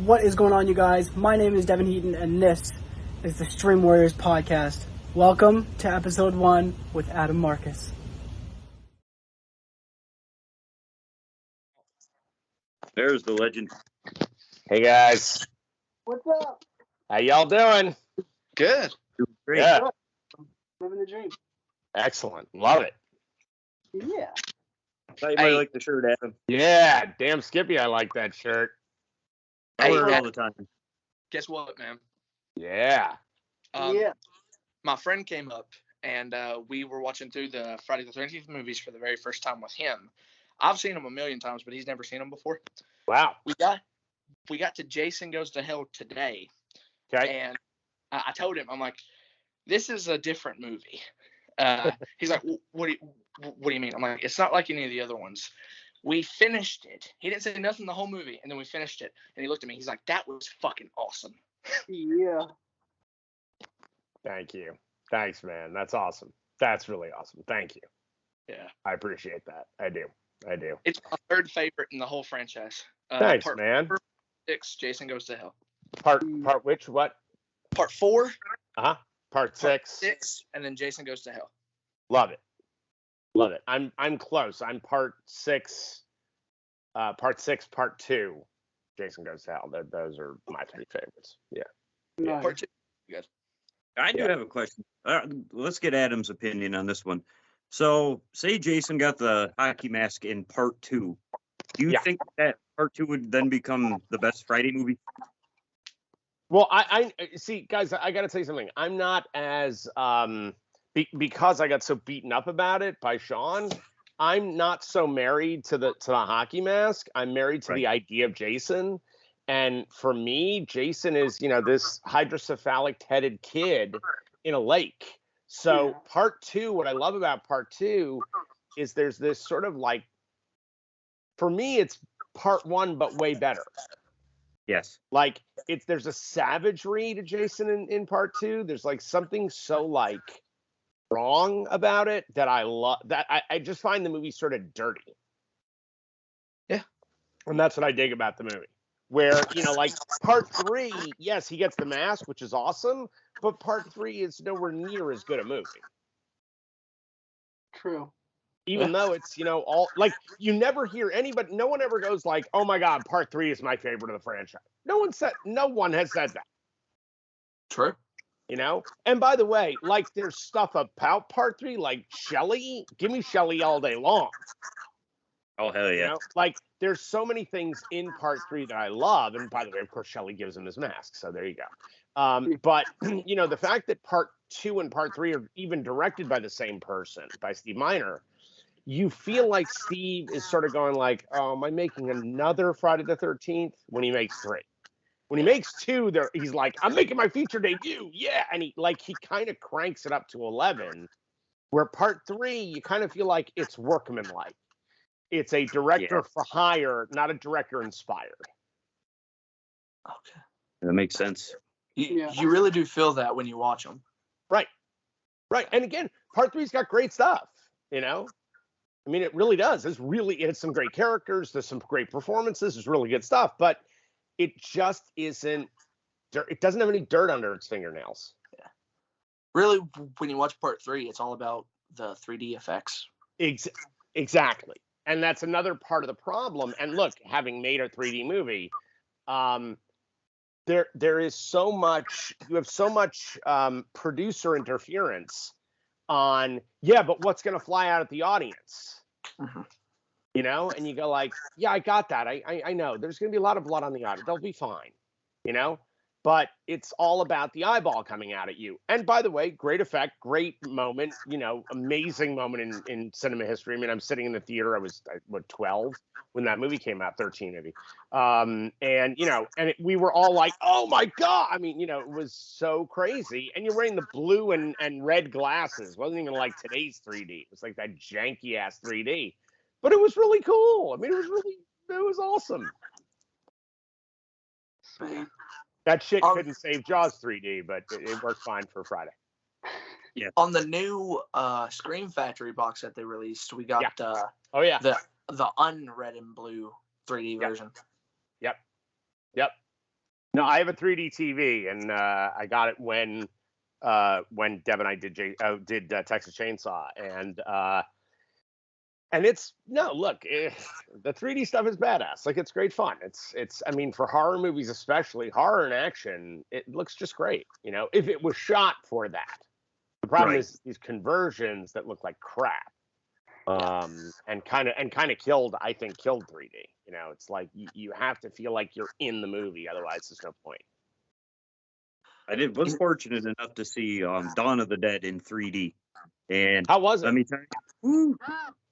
What is going on, you guys? My name is Devin Heaton, and this is the Stream Warriors podcast. Welcome to episode 1 with Adam Marcus. There's the legend. Hey guys, What's up? how y'all doing? Good. Great. Yeah, Living the dream. excellent, love it. Yeah. Thought you might Hey. like the shirt, Adam. Yeah, damn Skippy, I like that shirt. I wear it Hey, all the time. guess what, man? Yeah, My friend came up and we were watching through the Friday the 13th movies for the very first time with him. I've seen them a million times, but he's never seen them before. wow. We got to Jason Goes to Hell today, Okay, and I told him, I'm like, this is a different movie. He's like, what do you mean? I'm like, it's not like any of the other ones. We finished it. He didn't say nothing the whole movie, and then we finished it. And he looked at me. He's like, that was fucking awesome. Yeah. thank you. Thanks, man. That's awesome. That's really awesome. Thank you. Yeah. I appreciate that. I do. It's my third favorite in the whole franchise. Thanks, part man. 6, Jason Goes to Hell. Part which what? Part 4, Part part 6. 6, and then Jason Goes to Hell. Love it. Love it. I'm close. I'm part 6. Part 6, part 2. Jason Goes to Hell. Those are my 3 favorites. Yeah. Nice. Part 2, good. I do have a question. Let's get Adam's opinion on this one. So, say Jason got the hockey mask in part 2. Do you Yeah. think that part 2 would then become the best Friday movie? Well, I see, guys. I got to tell you something. I'm not as because I got so beaten up about it by Sean. I'm not so married to the hockey mask. I'm married to the idea of Jason, and for me, Jason is this hydrocephalic headed kid in a lake. So Yeah. part 2, what I love about part 2 is there's this sort of like, for me, it's part 1 but way better. Yes. Like there's a savagery to Jason in part 2. There's like something so like wrong about it that I love. That I just find the movie sort of dirty. Yeah. And that's what I dig about the movie. Where like part 3, yes, he gets the mask, which is awesome, but part 3 is nowhere near as good a movie. True. Even though it's all like, you never hear anybody. No one ever goes like, "Oh my god, part 3 is my favorite of the franchise." No one has said that. True. And by the way, like, there's stuff about part 3, like Shelley. Give me Shelley all day long. Oh, hell yeah. Like, there's so many things in part 3 that I love. And by the way, of course, Shelley gives him his mask. So there you go. But the fact that part 2 and part 3 are even directed by the same person, by Steve Miner, you feel like Steve is sort of going like, "Oh, am I making another Friday the 13th?" when he makes 3. When he makes 2, he's like, "I'm making my feature debut." Yeah. And he kind of cranks it up to 11, where part 3, you kind of feel like it's workmanlike. It's a director for hire, not a director inspired. Okay. That makes sense. You really do feel that when you watch them. Right. And again, part 3's got great stuff, I mean, it really does. It has some great characters. There's some great performances. There's really good stuff, but it just isn't. It doesn't have any dirt under its fingernails. Yeah. Really, when you watch part 3, it's all about the 3D effects. Exactly, and that's another part of the problem. And look, having made a 3D movie, there is so much. You have so much producer interference on, but what's going to fly out at the audience? Mm-hmm. And you go like, yeah, I got that. I know there's going to be a lot of blood on the audience. They'll be fine, but it's all about the eyeball coming out at you. And by the way, great effect, great moment, amazing moment in cinema history. I mean, I'm sitting in the theater. I was 12 when that movie came out, 13 maybe. And we were all like, "Oh my God." I mean, it was so crazy. And you're wearing the blue and red glasses. It wasn't even like today's 3D. It was like that janky ass 3D. But it was really cool. I mean, it was awesome. Man. That shit couldn't save Jaws 3D, but it worked fine for Friday. Yeah. On the new Scream Factory box that they released, we got the unred and blue 3D version. Yep. No, I have a 3D TV, and I got it when Deb and I did Texas Chainsaw, and it's no look. The 3D stuff is badass. Like, it's great fun. It's. I mean, for horror movies, especially horror and action, it looks just great. You know, if it was shot for that. The problem Right. is these conversions that look like crap. And kind of killed 3D. You know, it's like you have to feel like you're in the movie, otherwise there's no point. I was fortunate enough to see Dawn of the Dead in 3D, and How was it? let me tell you,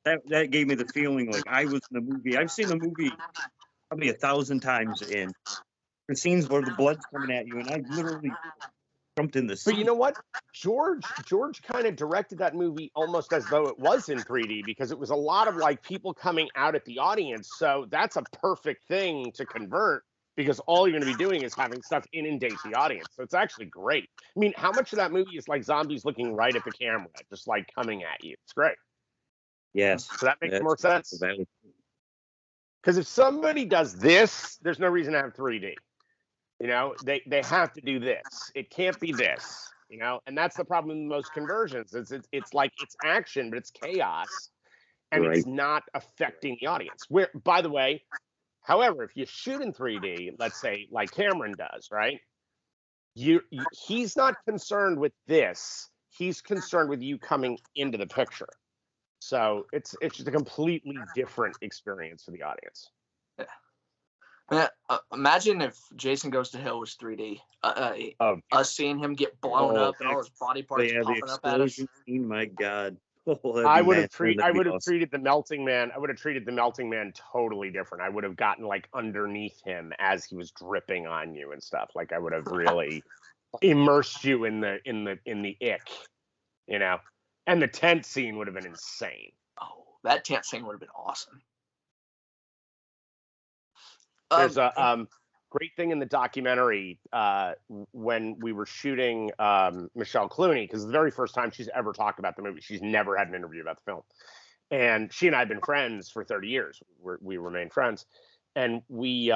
that gave me the feeling like I was in the movie. I've seen the movie probably 1,000 times, and the scenes where the blood's coming at you, and I literally jumped in the seat. But you know what? George kind of directed that movie almost as though it was in 3D, because it was a lot of like people coming out at the audience. So that's a perfect thing to convert, because all you're going to be doing is having stuff inundate the audience. So it's actually great. I mean, how much of that movie is like zombies looking right at the camera, just like coming at you? It's great. Yes, So that makes more sense. valid. Because if somebody does this, there's no reason to have 3D. You know, they have to do this. It can't be this. You know, and that's the problem with most conversions. It's like it's action, but it's chaos, and Right. it's not affecting the audience. Where, by the way, however, if you shoot in 3D, let's say like Cameron does, right? He's not concerned with this. He's concerned with you coming into the picture. So it's just a completely different experience for the audience. Man, imagine if Jason Goes to Hell was 3D. Us seeing him get blown up and all his body parts Yeah, the popping up at us. explosion scene, my God. Oh, I would have treated the melting man. I would have treated the melting man totally different. I would have gotten like underneath him as he was dripping on you and stuff. Like, I would have really immersed you in the ick, you know. And the tent scene would have been insane. Oh, that tent scene would have been awesome. There's a great thing in the documentary when we were shooting Michelle Clooney, because the very first time she's ever talked about the movie. She's never had an interview about the film. And she and I have been friends for 30 years. We remain friends. And we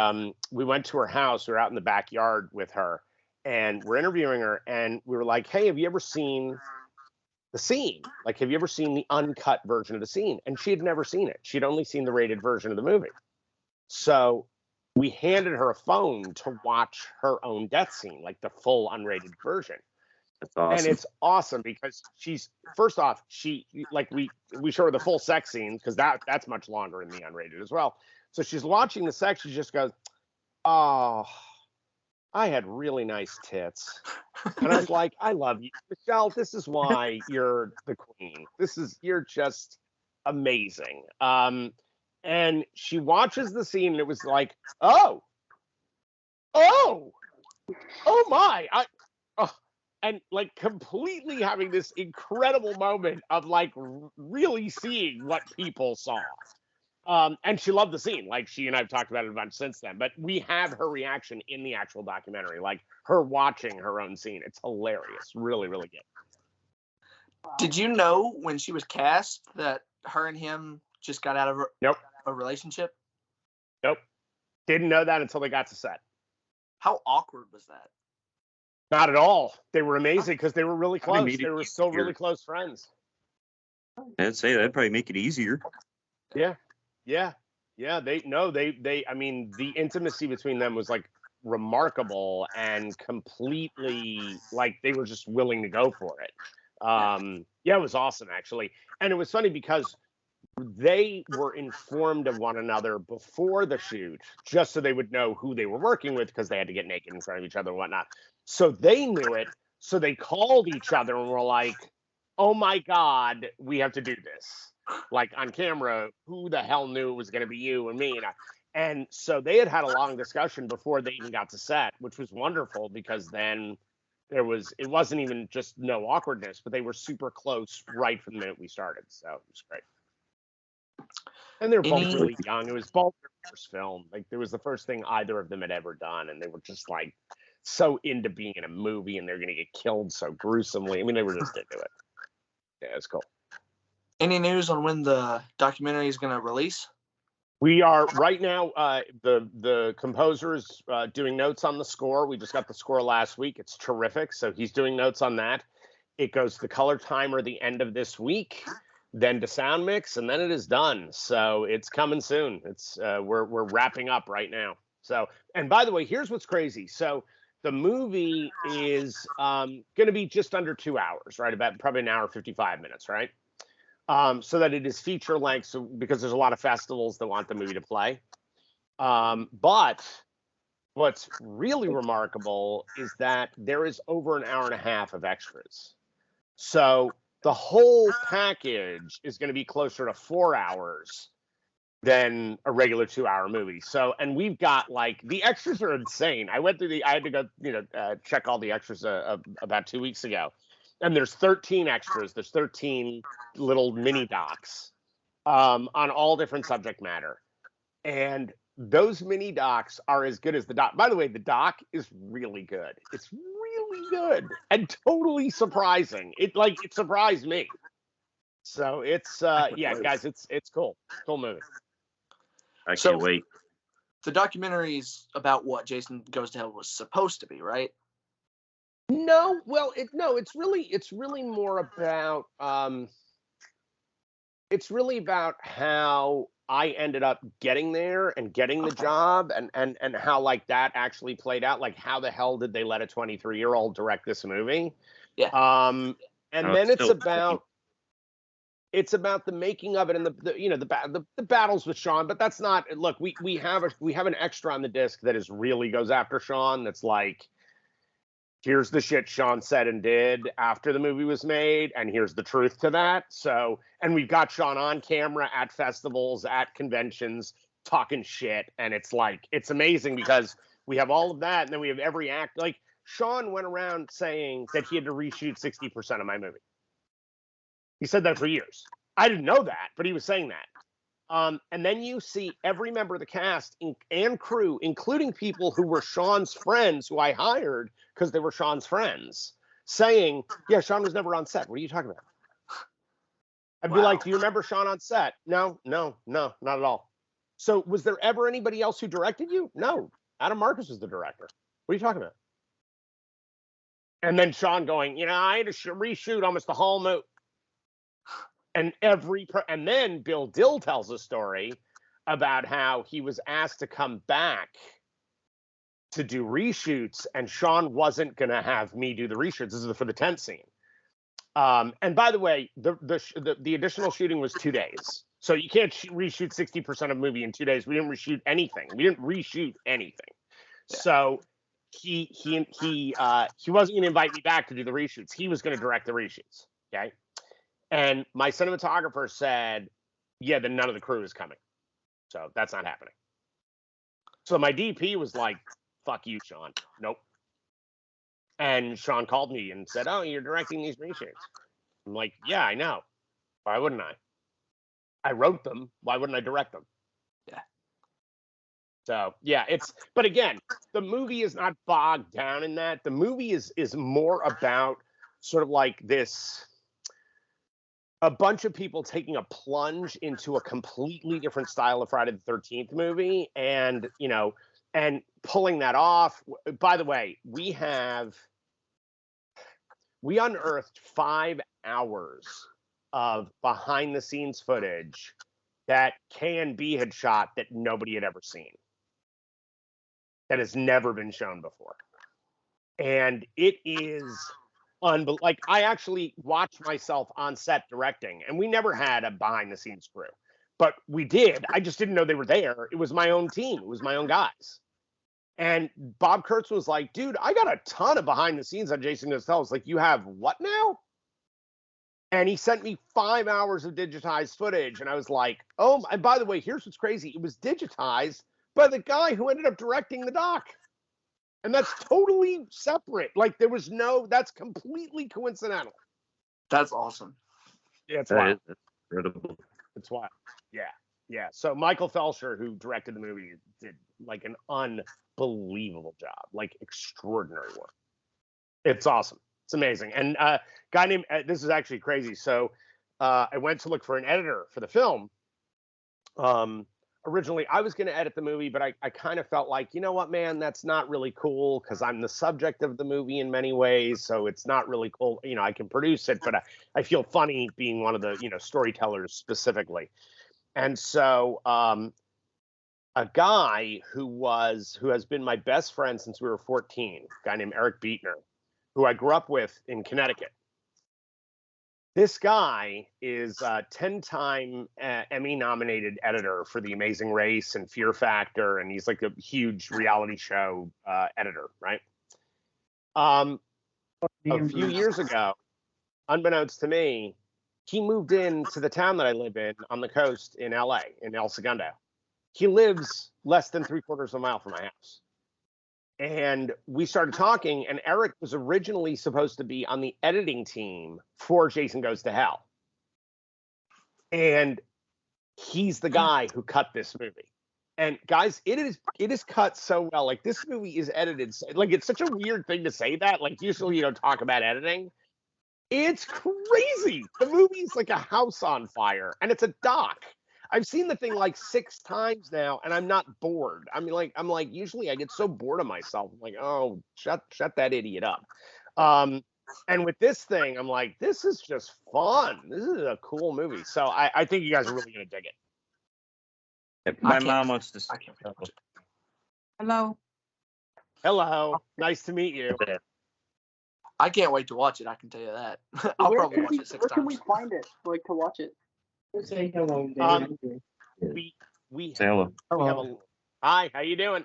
went to her house. We were out in the backyard with her, and we're interviewing her. And we were like, hey, have you ever seen the scene? Like, have you ever seen the uncut version of the scene? And she had never seen it. She'd only seen the rated version of the movie. So we handed her a phone to watch her own death scene, like the full unrated version. That's awesome. And it's awesome because she's, first off, we show her the full sex scenes, because that's much longer in the unrated as well. So she's watching the sex, she just goes, oh, I had really nice tits. And I was like, I love you, Michelle. This is why you're the queen. You're just amazing. And she watches the scene, and it was like, oh my, and like completely having this incredible moment of like really seeing what people saw. And she loved the scene. Like, she and I have talked about it a bunch since then, but we have her reaction in the actual documentary, like her watching her own scene. It's hilarious. Really, really good. Did you know when she was cast that her and him just got out of a relationship? Nope. Didn't know that until they got to set. How awkward was that? Not at all. They were amazing because they were really close. made it They were still easier. really close friends. I'd say that'd probably make it easier. Yeah. I mean, the intimacy between them was like remarkable and completely like they were just willing to go for it. It was awesome, actually. And it was funny because they were informed of one another before the shoot, just so they would know who they were working with, because they had to get naked in front of each other and whatnot. So they knew it. So they called each other and were like, oh my God, we have to do this. Like, on camera, who the hell knew it was going to be you and me? And so they had a long discussion before they even got to set, which was wonderful, because then it wasn't even just no awkwardness, but they were super close right from the minute we started. So it was great. And they were both really young. It was both their first film. Like, it was the first thing either of them had ever done. And they were just like so into being in a movie, and they're going to get killed so gruesomely. I mean, they were just into it. Yeah, it's cool. Any news on when the documentary is going to release? We are right now. The composer's doing notes on the score. We just got the score last week. It's terrific. So he's doing notes on that. It goes to color timer the end of this week, then to sound mix, and then it is done. So it's coming soon. It's we're wrapping up right now. So, and by the way, here's what's crazy. So the movie is going to be just under 2 hours, right? About probably an hour 55 minutes, right? So that it is feature length, so because there's a lot of festivals that want the movie to play. But what's really remarkable is that there is over an hour and a half of extras. So the whole package is going to be closer to 4 hours than a regular 2 hour movie. So, and we've got like the extras are insane. I had to go, check all the extras about 2 weeks ago. And there's 13 extras. There's 13 little mini docs on all different subject matter. And those mini docs are as good as the doc. By the way, the doc is really good. It's really good and totally surprising. It surprised me. So it's yeah, guys, it's cool. Cool movie. I can't wait. The documentary's about what Jason Goes to Hell was supposed to be, right? No, well, it's really more about it's really about how I ended up getting there and getting the job and how like that actually played out. Like how the hell did they let a 23-year-old direct this movie? Yeah. And then it's about the making of it and the battles with Sean. But that's not. Look, we have an extra on the disc that is really goes after Sean. That's like, here's the shit Sean said and did after the movie was made, and here's the truth to that. So, and we've got Sean on camera at festivals, at conventions, talking shit, and it's like, it's amazing because we have all of that, and then we have every act. Like, Sean went around saying that he had to reshoot 60% of my movie. He said that for years. I didn't know that, but he was saying that. And then you see every member of the cast and crew, including people who were Sean's friends, who I hired because they were Sean's friends, saying, yeah, Sean was never on set. What are you talking about? I'd be like, do you remember Sean on set? No, not at all. So was there ever anybody else who directed you? No, Adam Marcus was the director. What are you talking about? And then Sean going, I had to reshoot almost the whole movie. And then Bill Dill tells a story about how he was asked to come back to do reshoots, and Sean wasn't going to have me do the reshoots. This is for the tent scene. And by the way, the additional shooting was 2 days, so you can't reshoot 60% of a movie in 2 days. We didn't reshoot anything. Yeah. So he wasn't going to invite me back to do the reshoots. He was going to direct the reshoots. Okay. And my cinematographer said, yeah, then none of the crew is coming. So that's not happening. So my DP was like, fuck you, Sean. Nope. And Sean called me and said, oh, you're directing these reshoots. I'm like, yeah, I know. Why wouldn't I? I wrote them. Why wouldn't I direct them? Yeah. So, yeah, but again, the movie is not bogged down in that. The movie is more about sort of like this, a bunch of people taking a plunge into a completely different style of Friday the 13th movie and pulling that off. By the way, we unearthed 5 hours of behind the scenes footage that K&B had shot that nobody had ever seen. That has never been shown before. And it is like, I actually watched myself on set directing, and we never had a behind the scenes crew, but we did. I just didn't know they were there. It was my own team. It was my own guys. And Bob Kurtz was like, dude, I got a ton of behind the scenes on Jason Goes to Hell. I was like, you have what now? And he sent me 5 hours of digitized footage. And I was like, oh, and by the way, here's what's crazy. It was digitized by the guy who ended up directing the doc. And that's totally separate. Like, that's completely coincidental. That's awesome. Yeah, it's wild. That's incredible. It's wild. Yeah. So Michael Felsher, who directed the movie, did like an unbelievable job, like extraordinary work. It's awesome. It's amazing. And guy named, this is actually crazy. So I went to look for an editor for the film. originally I was going to edit the movie, but I kind of felt like, you know what, man, that's not really cool because I'm the subject of the movie in many ways. So it's not really cool. You know, I can produce it, but I feel funny being one of the, storytellers specifically. And so a guy who has been my best friend since we were 14, a guy named Eric Beatner, who I grew up with in Connecticut. This guy is a 10-time Emmy-nominated editor for The Amazing Race and Fear Factor, and he's like a huge reality show editor, right? A few years ago, unbeknownst to me, he moved into the town that I live in on the coast in LA, in El Segundo. He lives less than 3/4 of a mile from my house. And we started talking, and Eric was originally supposed to be on the editing team for Jason Goes to Hell. And he's the guy who cut this movie. And guys, it is cut so well. Like, this movie is edited. Like, it's such a weird thing to say that. Like, usually you don't talk about editing. It's crazy. The movie's like a house on fire, and it's a doc. I've seen the thing like 6 times now, and I'm not bored. I mean, I'm like, usually I get so bored of myself. I'm like, oh, shut that idiot up. And with this thing, I'm like, this is just fun. This is a cool movie. So I think you guys are really gonna dig it. My mom wants to. I can't wait to watch it. Hello. Hello, nice to meet you. I can't wait to watch it. I can tell you that. I'll probably watch it 6 Where can we times. find it, like, to watch it? Say hello, We Say hello. have a, hi, how you doing?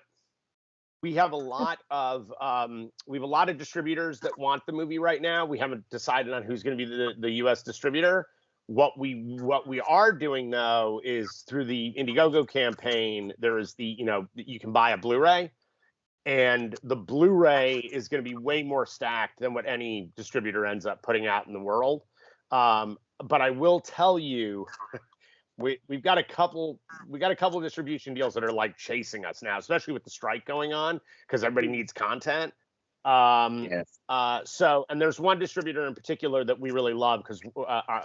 We have a lot of distributors that want the movie right now. We haven't decided on who's going to be the U.S. distributor. What we are doing though is through the Indiegogo campaign. There is you can buy a Blu-ray, and the Blu-ray is going to be way more stacked than what any distributor ends up putting out in the world. But I will tell you, we've got a couple distribution deals that are like chasing us now, especially with the strike going on, because everybody needs content. Yes. So, and there's one distributor in particular that we really love because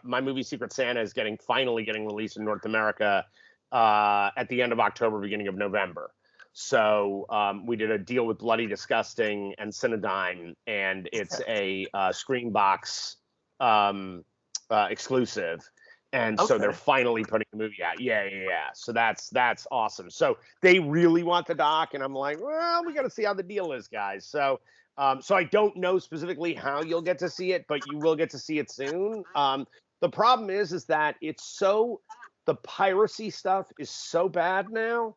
my movie Secret Santa is finally getting released in North America at the end of October, beginning of November. So we did a deal with Bloody Disgusting and Cinedigm, and it's a Screenbox exclusive. And so they're finally putting the movie out. Yeah. So that's awesome. So they really want the doc, and I'm like, well, we got to see how the deal is, guys. So so I don't know specifically how you'll get to see it, but you will get to see it soon. The problem is that the piracy stuff is so bad now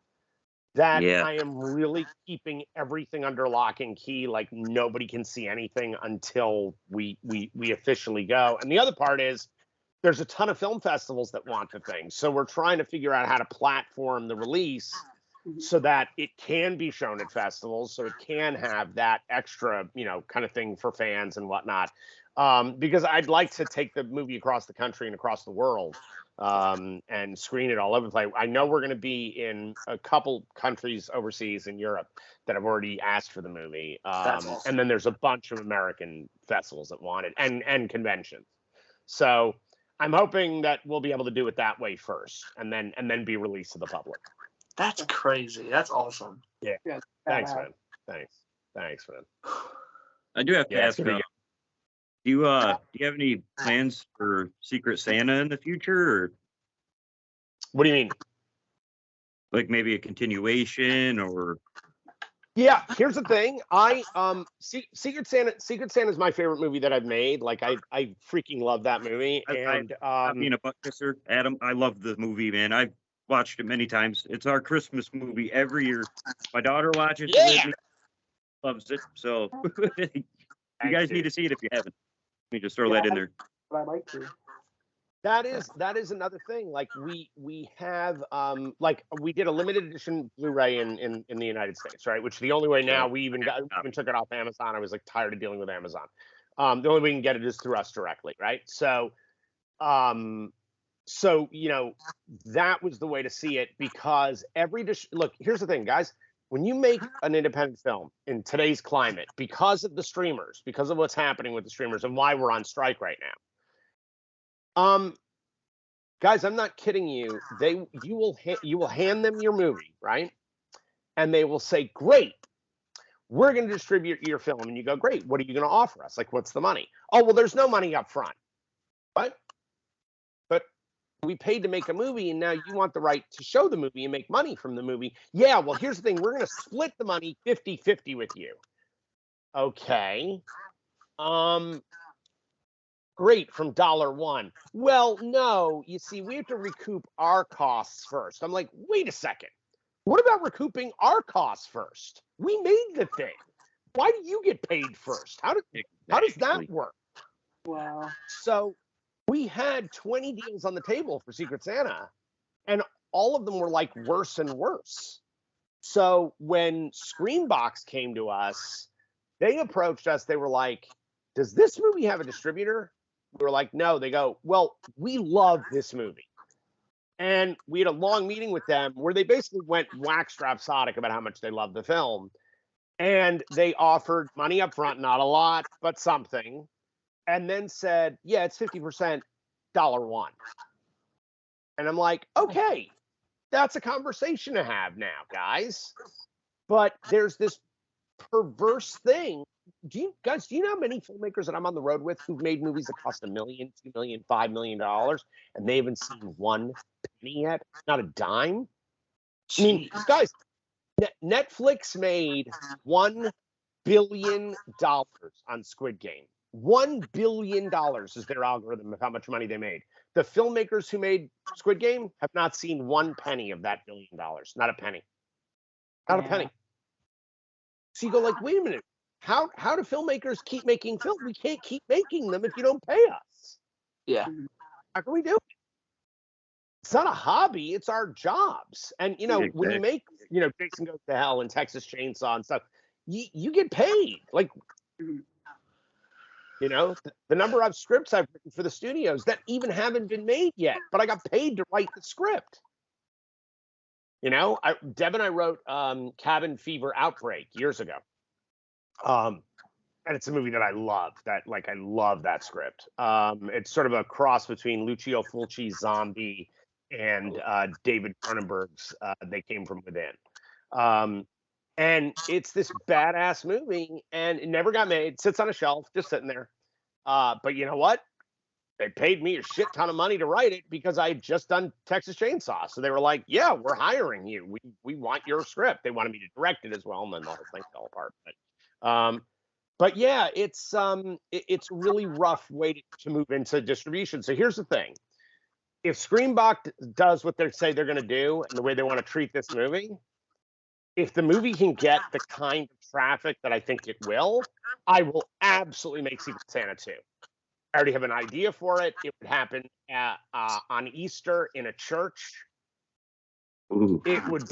that I am really keeping everything under lock and key. Like, nobody can see anything until we officially go. And the other part is, there's a ton of film festivals that want the thing. So we're trying to figure out how to platform the release so that it can be shown at festivals, so it can have that extra, kind of thing for fans and whatnot. Because I'd like to take the movie across the country and across the world and screen it all over the place. I know we're going to be in a couple countries overseas in Europe that have already asked for the movie. Awesome. And then there's a bunch of American festivals that want it and conventions. So I'm hoping that we'll be able to do it that way first, and then be released to the public. That's crazy. That's awesome. Yeah. Thanks, man. Thanks, man. I do have to ask, pretty do you have any plans for Secret Santa in the future, or What do you mean? like maybe a continuation, or? Yeah, here's the thing. Secret Santa is my favorite movie that I've made. Like, I freaking love that movie. And I mean, a butt kisser, Adam. I love the movie, man. I've watched it many times. It's our Christmas movie every year. My daughter watches it with me, loves it. So you guys need to see it if you haven't. Let me just throw that in there. But I'd like to. that is another thing. Like, we have we did a limited edition Blu-ray in the United States, right? Which the only way now we even took it off Amazon. I was like tired of dealing with Amazon. The only way we can get it is through us directly, right? So that was the way to see it, because look, here's the thing, guys. When you make an independent film in today's climate, because of the streamers, because of what's happening with the streamers and why we're on strike right now, guys, I'm not kidding you. You will hand them your movie, right? And they will say, "Great, we're going to distribute your film." And you go, "Great, what are you going to offer us? Like, what's the money?" "Oh, well, there's no money up front." "What?" "But we paid to make a movie, and now you want the right to show the movie and make money from the movie." "Yeah, well, here's the thing. We're going to split the money 50-50 with you." "Okay. Great, from $1. "Well, no, you see, we have to recoup our costs first." I'm like, wait a second. What about recouping our costs first? We made the thing. Why do you get paid first? How does that work? Wow. So we had 20 deals on the table for Secret Santa, and all of them were like worse and worse. So when Screenbox came to us, they approached us. They were like, "Does this movie have a distributor?" We were like, "No." They go, "Well, we love this movie." And we had a long meeting with them where they basically went wax rhapsodic about how much they loved the film. And they offered money up front, not a lot, but something. And then said, "Yeah, it's 50% $1." And I'm like, okay, that's a conversation to have now, guys. But there's this perverse thing. Do you know how many filmmakers that I'm on the road with who've made movies that cost $1 million, $2 million, $5 million, and they haven't seen one penny yet? Not a dime. I mean, guys, Netflix made $1 billion on Squid Game. $1 billion is their algorithm of how much money they made. The filmmakers who made Squid Game have not seen one penny of that $1 billion. Not a penny. Not a penny. So you go like, wait a minute. How do filmmakers keep making films? We can't keep making them if you don't pay us. Yeah. How can we do it? It's not a hobby. It's our jobs. And, when you make, Jason Goes to Hell and Texas Chainsaw and stuff, you get paid. Like, the number of scripts I've written for the studios that even haven't been made yet, but I got paid to write the script. Deb and I wrote Cabin Fever Outbreak years ago. And it's a movie that I love. I love that script. It's sort of a cross between Lucio Fulci's Zombie and David Cronenberg's They Came From Within. And it's this badass movie, and it never got made. It sits on a shelf, just sitting there. But you know what? They paid me a shit ton of money to write it because I had just done Texas Chainsaw. So they were like, "Yeah, we're hiring you. We want your script." They wanted me to direct it as well, and then the whole thing fell apart. But yeah, it's a really rough way to move into distribution. So here's the thing: if Screenbox does what they say they're going to do and the way they want to treat this movie, if the movie can get the kind of traffic that I think it will, I will absolutely make Secret Santa 2. I already have an idea for it. It would happen on Easter in a church. Ooh. It would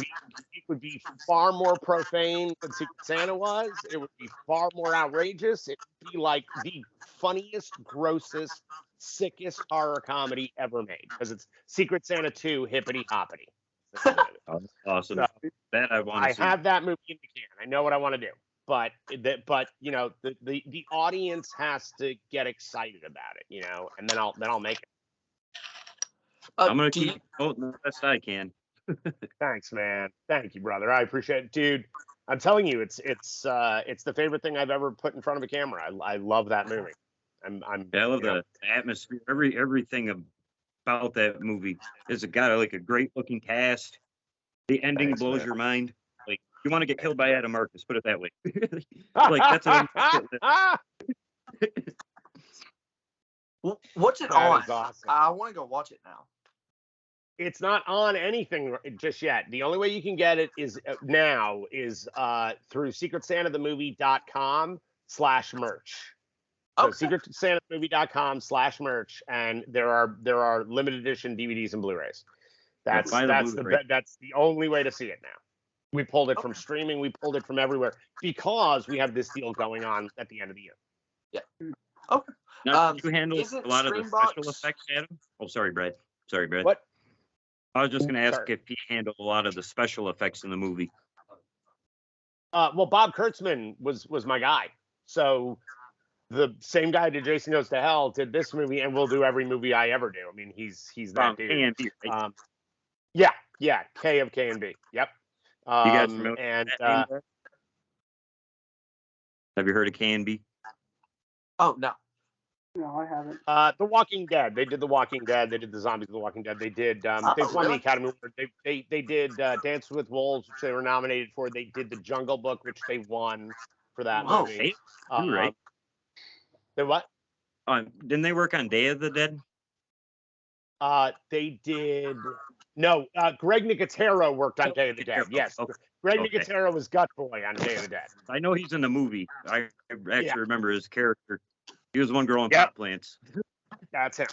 be far more profane than Secret Santa was. It would be far more outrageous. It would be like the funniest, grossest, sickest horror comedy ever made because it's Secret Santa 2 hippity hoppity. Awesome. So, that I want to see. I have that movie in the can. I know what I want to do. But the audience has to get excited about it, and then I'll make it. I'm gonna keep voting the best I can. Thanks, man. Thank you, brother. I appreciate it, dude. I'm telling you, it's the favorite thing I've ever put in front of a camera. I love that movie. I love the atmosphere. Everything about that movie is got a great looking cast. The ending blows your mind. Like, you want to get killed by Adam Marcus, put it that way. That's what's it on? Awesome. I want to go watch it now. It's not on anything just yet. The only way you can get it is through secretsantathemovie.com/merch. So secretsantathemovie.com/merch, and there are limited edition DVDs and Blu-rays. That's the only way to see it now. We pulled it from streaming. We pulled it from everywhere because we have this deal going on at the end of the year. Yeah. Okay. Now, you handle a lot of the special effects, Adam? Oh, sorry, Brad. What? I was just going to ask if he handled a lot of the special effects in the movie. Well, Bob Kurtzman was my guy. So the same guy did Jason Goes to Hell, did this movie, and will do every movie I ever do. I mean, he's that dude. A&B, right? Yeah, K of K and B. Yep. You guys familiar And with that name, Brett? Have you heard of K&B? Oh no. No, I haven't. The Walking Dead. They did The Walking Dead. They did the Zombies of The Walking Dead. They did. They've won the Really? Academy Award. They did Dance with Wolves, which they were nominated for. They did The Jungle Book, which they won for that Whoa. movie. You're right. They what? Didn't they work on Day of the Dead? They did. No, Greg Nicotero worked on Day of the Dead. Yes, Okay. Greg Okay. Nicotero was Gut Boy on Day of the Dead. I know he's in the movie. I actually Yeah. remember his character. He was one growing Yep. pot plants. That's him.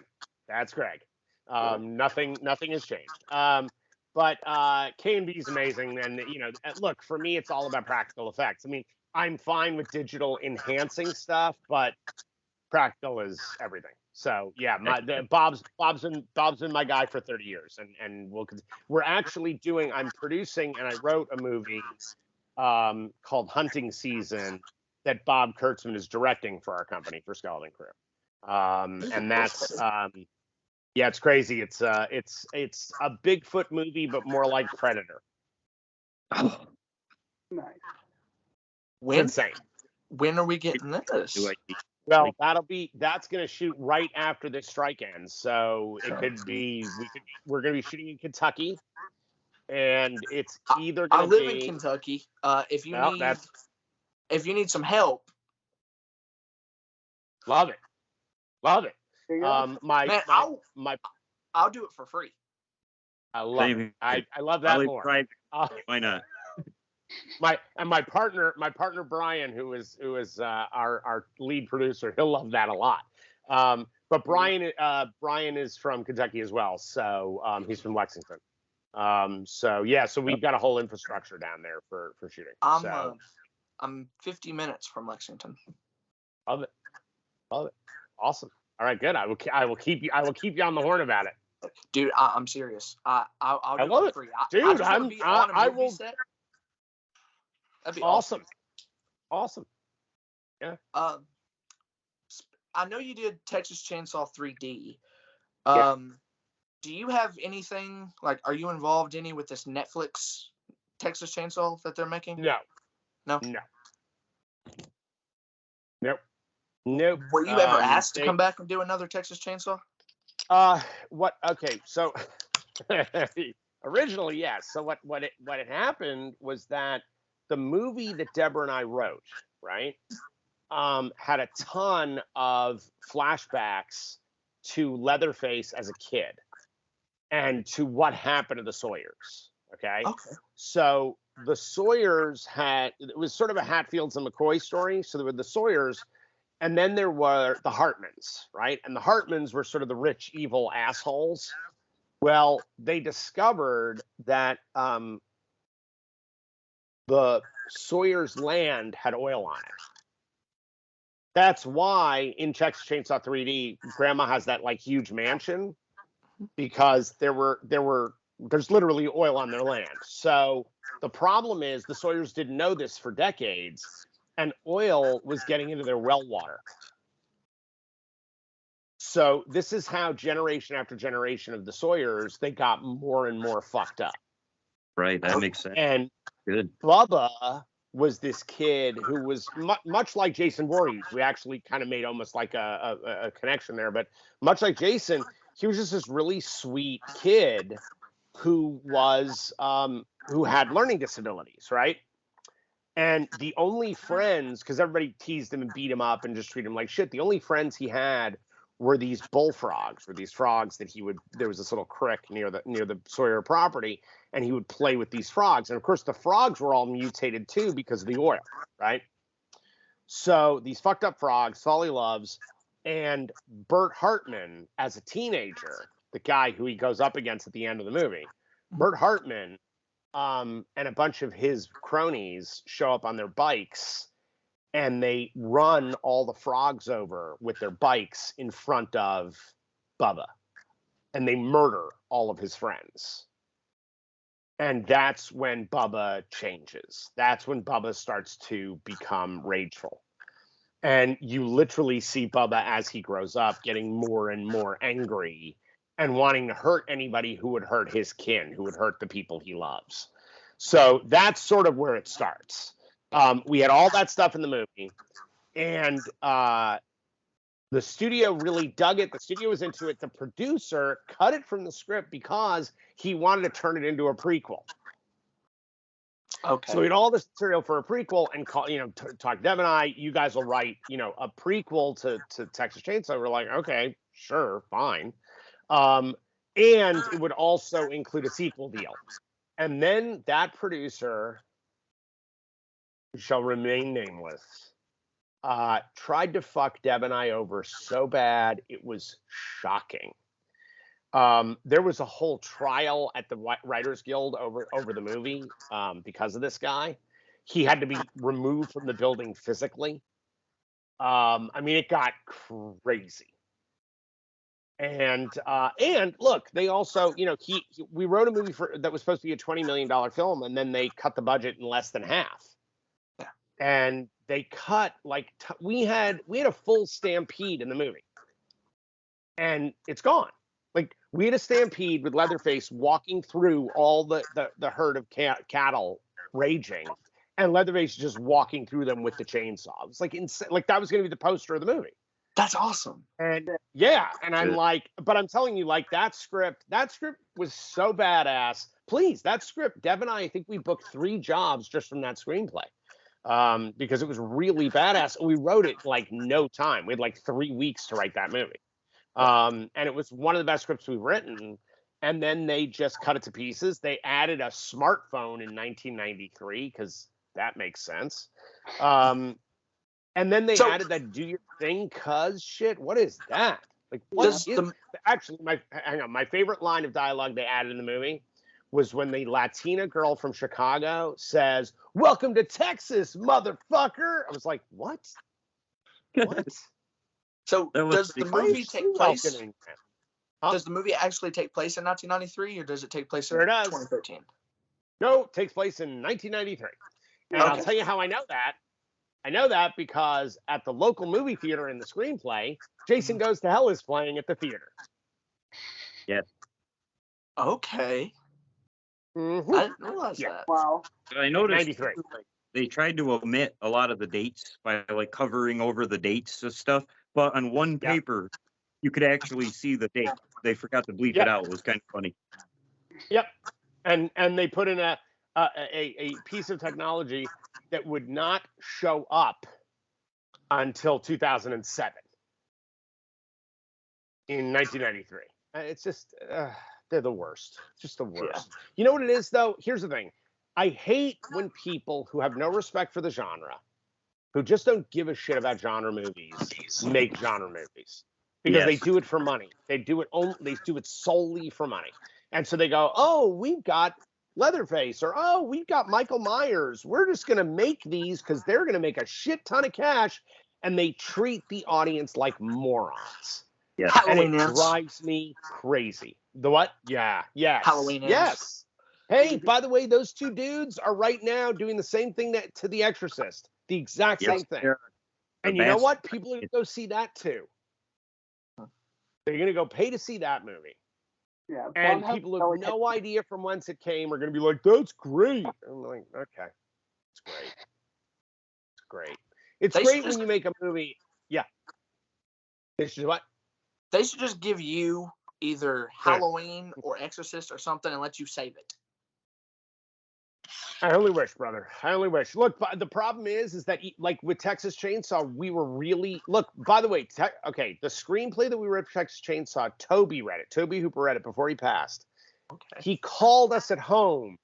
That's Greg. Nothing has changed. But K&B is amazing. And, look, for me, it's all about practical effects. I mean, I'm fine with digital enhancing stuff, but practical is everything. So yeah, Bob's been my guy for 30 years, and we're actually I'm producing, and I wrote a movie called Hunting Season that Bob Kurtzman is directing for our company, for Skeleton Crew. And that's it's crazy. It's a Bigfoot movie, but more like Predator. Nice. It's When insane. when are we getting this? Well, that's going to shoot right after this strike ends. So it could be, we're going to be shooting in Kentucky, and it's either I going to live be. in Kentucky. If you Well, need some help, Love it. There you go. man, I'll do it for free. I love Same it. here. I love I that live more. private. Uh, Why not? my partner Brian, who is our lead producer, he'll love that a lot. But Brian is from Kentucky as well, so he's from Lexington. So we've got a whole infrastructure down there for shooting. I'm 50 minutes from Lexington. Love it. Awesome. All right, good. I will keep you on the horn about it. Dude, I'm serious. I'll do love it it. for free. Dude, I just wanna be on a movie will. set. That'd be Awesome. I know you did Texas Chainsaw 3D. Yeah. Do you have anything, like, are you involved any with this Netflix Texas Chainsaw that they're making? No. No? Nope. Were you ever asked to come back and do another Texas Chainsaw? What? Okay, so originally, yes. So what had happened was that the movie that Deborah and I wrote, right, had a ton of flashbacks to Leatherface as a kid and to what happened to the Sawyers. Okay. So the Sawyers it was sort of a Hatfields and McCoy story. So there were the Sawyers, and then there were the Hartmans, right? And the Hartmans were sort of the rich, evil assholes. Well, they discovered that the Sawyers' land had oil on it. That's why in Texas Chainsaw 3D, Grandma has that like huge mansion, because there's literally oil on their land. So the problem is the Sawyers didn't know this for decades, and oil was getting into their well water. So this is how generation after generation of the Sawyers, they got more and more fucked up. Right, that makes sense. And Good. Bubba was this kid who was much like Jason Voorhees. We actually kind of made almost like a connection there, but much like Jason, he was just this really sweet kid who was who had learning disabilities, right? And the only friends, because everybody teased him and beat him up and just treated him like shit, the only friends he had were these bullfrogs, or these frogs that there was this little creek near the Sawyer property, and he would play with these frogs. And of course the frogs were all mutated too because of the oil, right? So these fucked up frogs, Folly loves, and Bert Hartman as a teenager, the guy who he goes up against at the end of the movie, Bert Hartman and a bunch of his cronies show up on their bikes, and they run all the frogs over with their bikes in front of Bubba, and they murder all of his friends. And that's when Bubba changes. That's when Bubba starts to become rageful. And you literally see Bubba as he grows up getting more and more angry and wanting to hurt anybody who would hurt his kin, who would hurt the people he loves. So that's sort of where it starts. We had all that stuff in the movie, and the studio really dug it. The studio was into it. The producer cut it from the script because he wanted to turn it into a prequel. Okay. So we had all this material for a prequel, and talk to Dev and I. You guys will write, a prequel to Texas Chainsaw. We're like, okay, sure, fine. And it would also include a sequel deal. And then that producer, who shall remain nameless, tried to fuck Deb and I over so bad it was shocking. There was a whole trial at the Writers Guild over the movie because of this guy. He had to be removed from the building physically. It got crazy. And look, they also, we wrote a movie that was supposed to be a $20 million film, and then they cut the budget in less than half. Yeah. And they cut we had a full stampede in the movie, and it's gone. Like, we had a stampede with Leatherface walking through all the herd of cattle raging, and Leatherface just walking through them with the chainsaw. It was like insane. Like, that was going to be the poster of the movie. That's awesome. And yeah, and I'm like, but I'm telling you, like, that script was so badass. Please, that script, Dev and I think we booked 3 jobs just from that screenplay. Because it was really badass. We wrote it like no time. We had like 3 weeks to write that movie. And it was one of the best scripts we've written. And then they just cut it to pieces. They added a smartphone in 1993 because that makes sense. And then they added that "do your thing, cuz" shit. What is that? Like, actually, my favorite line of dialogue they added in the movie was when the Latina girl from Chicago says, "Welcome to Texas, motherfucker." I was like, what? What? So does the movie take place? Does the movie actually take place in 1993, or does it take place in 2013? No, it takes place in 1993. And I'll tell you how I know that. I know that because at the local movie theater in the screenplay, Jason Goes to Hell is playing at the theater. Yes. Okay. Mm-hmm. I didn't realize that. Wow. I noticed 93. they tried to omit a lot of the dates by like covering over the dates and stuff. But on one paper, you could actually see the date. They forgot to bleep it out. It was kind of funny. Yep. And they put in a piece of technology that would not show up until 2007 in 1993. It's just they're the worst. Just the worst. Yeah. You know what it is, though? Here's the thing. I hate when people who have no respect for the genre, who just don't give a shit about genre movies, make genre movies because they do it for money. They do it solely for money. And so they go, "Oh, we've got Leatherface," or "Oh, we've got Michael Myers. We're just going to make these because they're going to make a shit ton of cash." And they treat the audience like morons. Yeah. And it drives me crazy. The what? Yeah. Yes. Halloween. Yes. Hey, by the way, those 2 dudes are right now doing the same thing to The Exorcist. The exact same thing. And you know what? People are going to go see that too. They're going to go pay to see that movie. Yeah, and people who have no idea from whence it came are going to be like, "That's great." I'm like, okay, it's great. It's great. It's great when you make a movie. Yeah. They should what? They should just give you either Halloween or Exorcist or something and let you save it. I only wish, brother. I only wish. Look, the problem is that like with Texas Chainsaw, we were really by the way, the screenplay that we read for Texas Chainsaw, Toby read it. Toby Hooper read it before he passed. Okay. He called us at home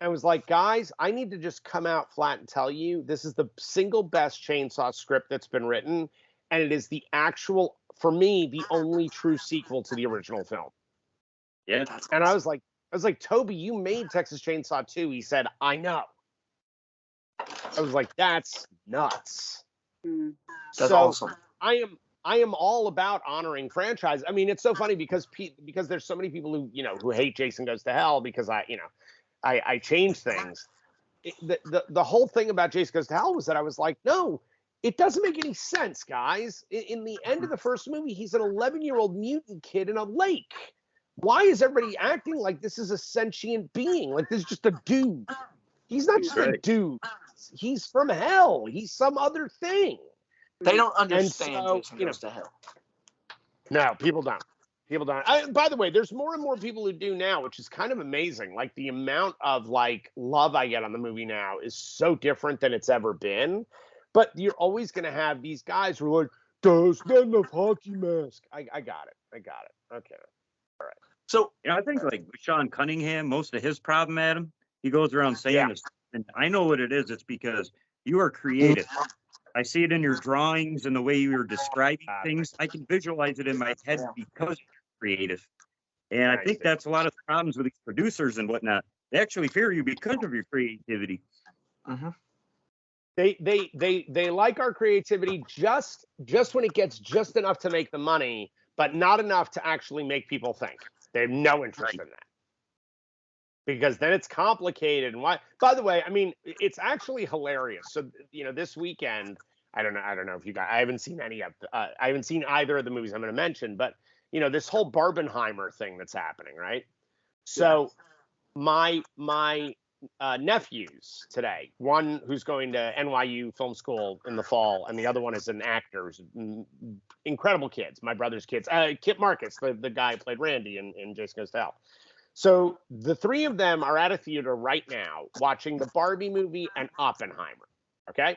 and was like, "Guys, I need to just come out flat and tell you this is the single best Chainsaw script that's been written, and it is the actual, for me, the only true sequel to the original film." Yeah. And I was like, "Toby, you made Texas Chainsaw 2. He said, "I know." I was like, "That's nuts." That's awesome. I am all about honoring franchise. I mean, it's so funny because there's so many people who hate Jason Goes to Hell because I change things. The whole thing about Jason Goes to Hell was that I was like, no, It doesn't make any sense, guys. In the end of the first movie, he's an 11-year-old mutant kid in a lake. Why is everybody acting like this is a sentient being? Like this is just a dude. He's not just a dude. He's from hell. He's some other thing. They don't understand so, Jason Goes to Hell. No, people don't. People don't. By the way, there's more and more people who do now, which is kind of amazing. Like the amount of like love I get on the movie now is so different than it's ever been. But you're always going to have these guys who are like, "Does not enough hockey mask." I got it. Okay. All right. So I think like Sean Cunningham, most of his problem, Adam, he goes around saying this, and I know what it is. It's because you are creative. I see it in your drawings and the way you are describing things. I can visualize it in my head because you're creative. And I think that's a lot of the problems with these producers and whatnot. They actually fear you because of your creativity. Mm-hmm. They like our creativity just when it gets just enough to make the money, but not enough to actually make people think. They have no interest in that. Because then it's complicated. And why? By the way, I mean, it's actually hilarious. So, this weekend, I don't know if you guys, I haven't seen I haven't seen either of the movies I'm going to mention, but this whole Barbenheimer thing that's happening, right? So my nephews today, one who's going to NYU Film School in the fall, and the other one is an actor, incredible kids, my brother's kids. Kit Marcus, the guy who played Randy in Jason Goes to Hell. So the three of them are at a theater right now watching the Barbie movie and Oppenheimer. Okay?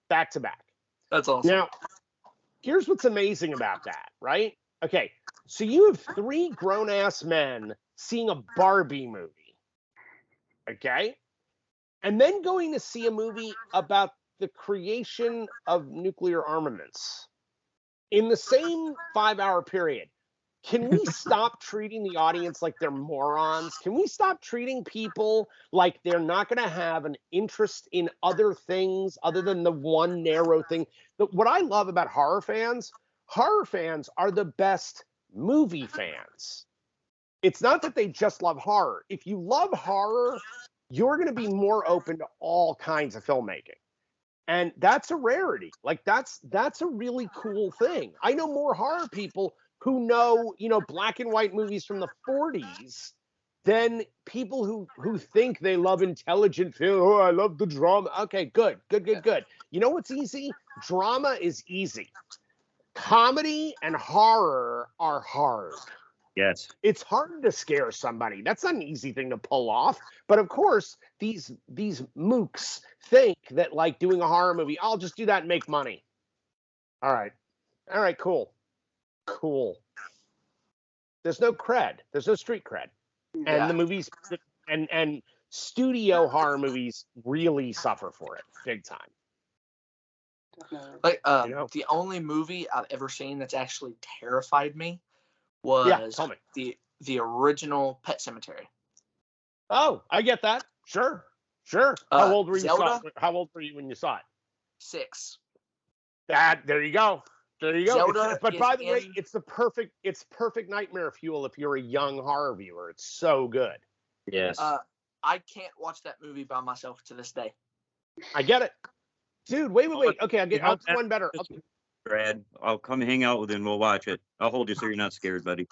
Back to back. That's awesome. Now, here's what's amazing about that, right? Okay, so you have three grown-ass men seeing a Barbie movie. Okay? And then going to see a movie about the creation of nuclear armaments in the same 5-hour period. Can we stop treating the audience like they're morons? Can we stop treating people like they're not going to have an interest in other things other than the one narrow thing? What I love about horror fans are the best movie fans. It's not that they just love horror. If you love horror, you're going to be more open to all kinds of filmmaking. And that's a rarity. Like that's a really cool thing. I know more horror people who know, black and white movies from the 40s than people who think they love intelligent film. Oh, I love the drama. Okay, good. You know what's easy? Drama is easy. Comedy and horror are hard. Yes. It's hard to scare somebody. That's not an easy thing to pull off. But of course, these mooks think that like doing a horror movie, I'll just do that and make money. All right, cool. There's no cred. There's no street cred. And the movies and studio horror movies really suffer for it big time. Like the only movie I've ever seen that's actually terrified me was the original Pet Sematary. Oh, I get that. Sure. How old were you? How old were you when you saw it? 6. There you go. Zelda but by the way, it's perfect nightmare fuel if you're a young horror viewer. It's so good. Yes. I can't watch that movie by myself to this day. I get it. Dude, wait. Okay, I'll do one better. Brad, I'll come hang out with you and we'll watch it. I'll hold you so you're not scared, buddy.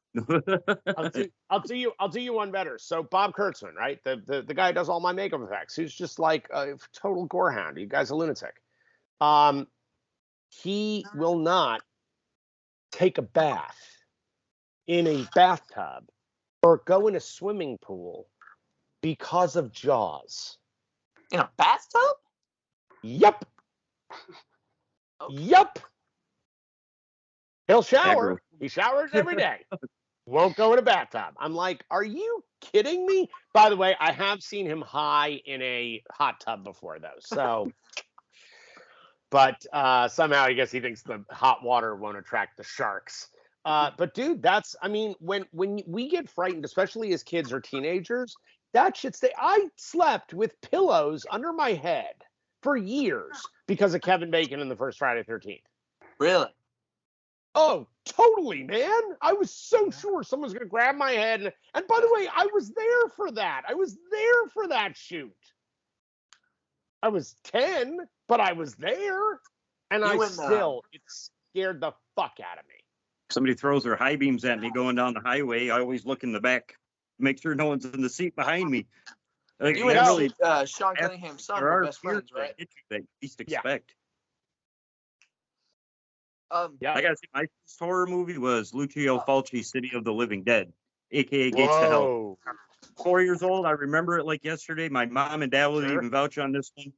I'll do you one better. So Bob Kurtzman, right? The guy who does all my makeup effects, who's just like a total gorehound. You guy's a lunatic. He will not take a bath in a bathtub or go in a swimming pool because of Jaws. In a bathtub? Yep. Okay. Yep. He'll shower. He showers every day. Won't go in a bathtub. I'm like, are you kidding me? By the way, I have seen him high in a hot tub before, though. So, but somehow I guess he thinks the hot water won't attract the sharks. But dude, when we get frightened, especially as kids or teenagers, that shit's I slept with pillows under my head for years because of Kevin Bacon in the first Friday the 13th. Really? Oh, totally, man. I was so sure someone was going to grab my head. And by the way, I was there for that. I was there for that shoot. I was 10, but I was there. And You I and, still, it scared the fuck out of me. Somebody throws their high beams at me going down the highway. I always look in the back, make sure no one's in the seat behind me. Like, You you and know, really, Sean Cunningham's son there were are best fears friends, that right? hit you that you least Yeah. expect. Yeah. I gotta say, my first horror movie was Lucio Fulci, City of the Living Dead, aka Gates to Hell. Whoa. 4 years old. I remember it like yesterday. My mom and dad would Sure. even vouch on this one.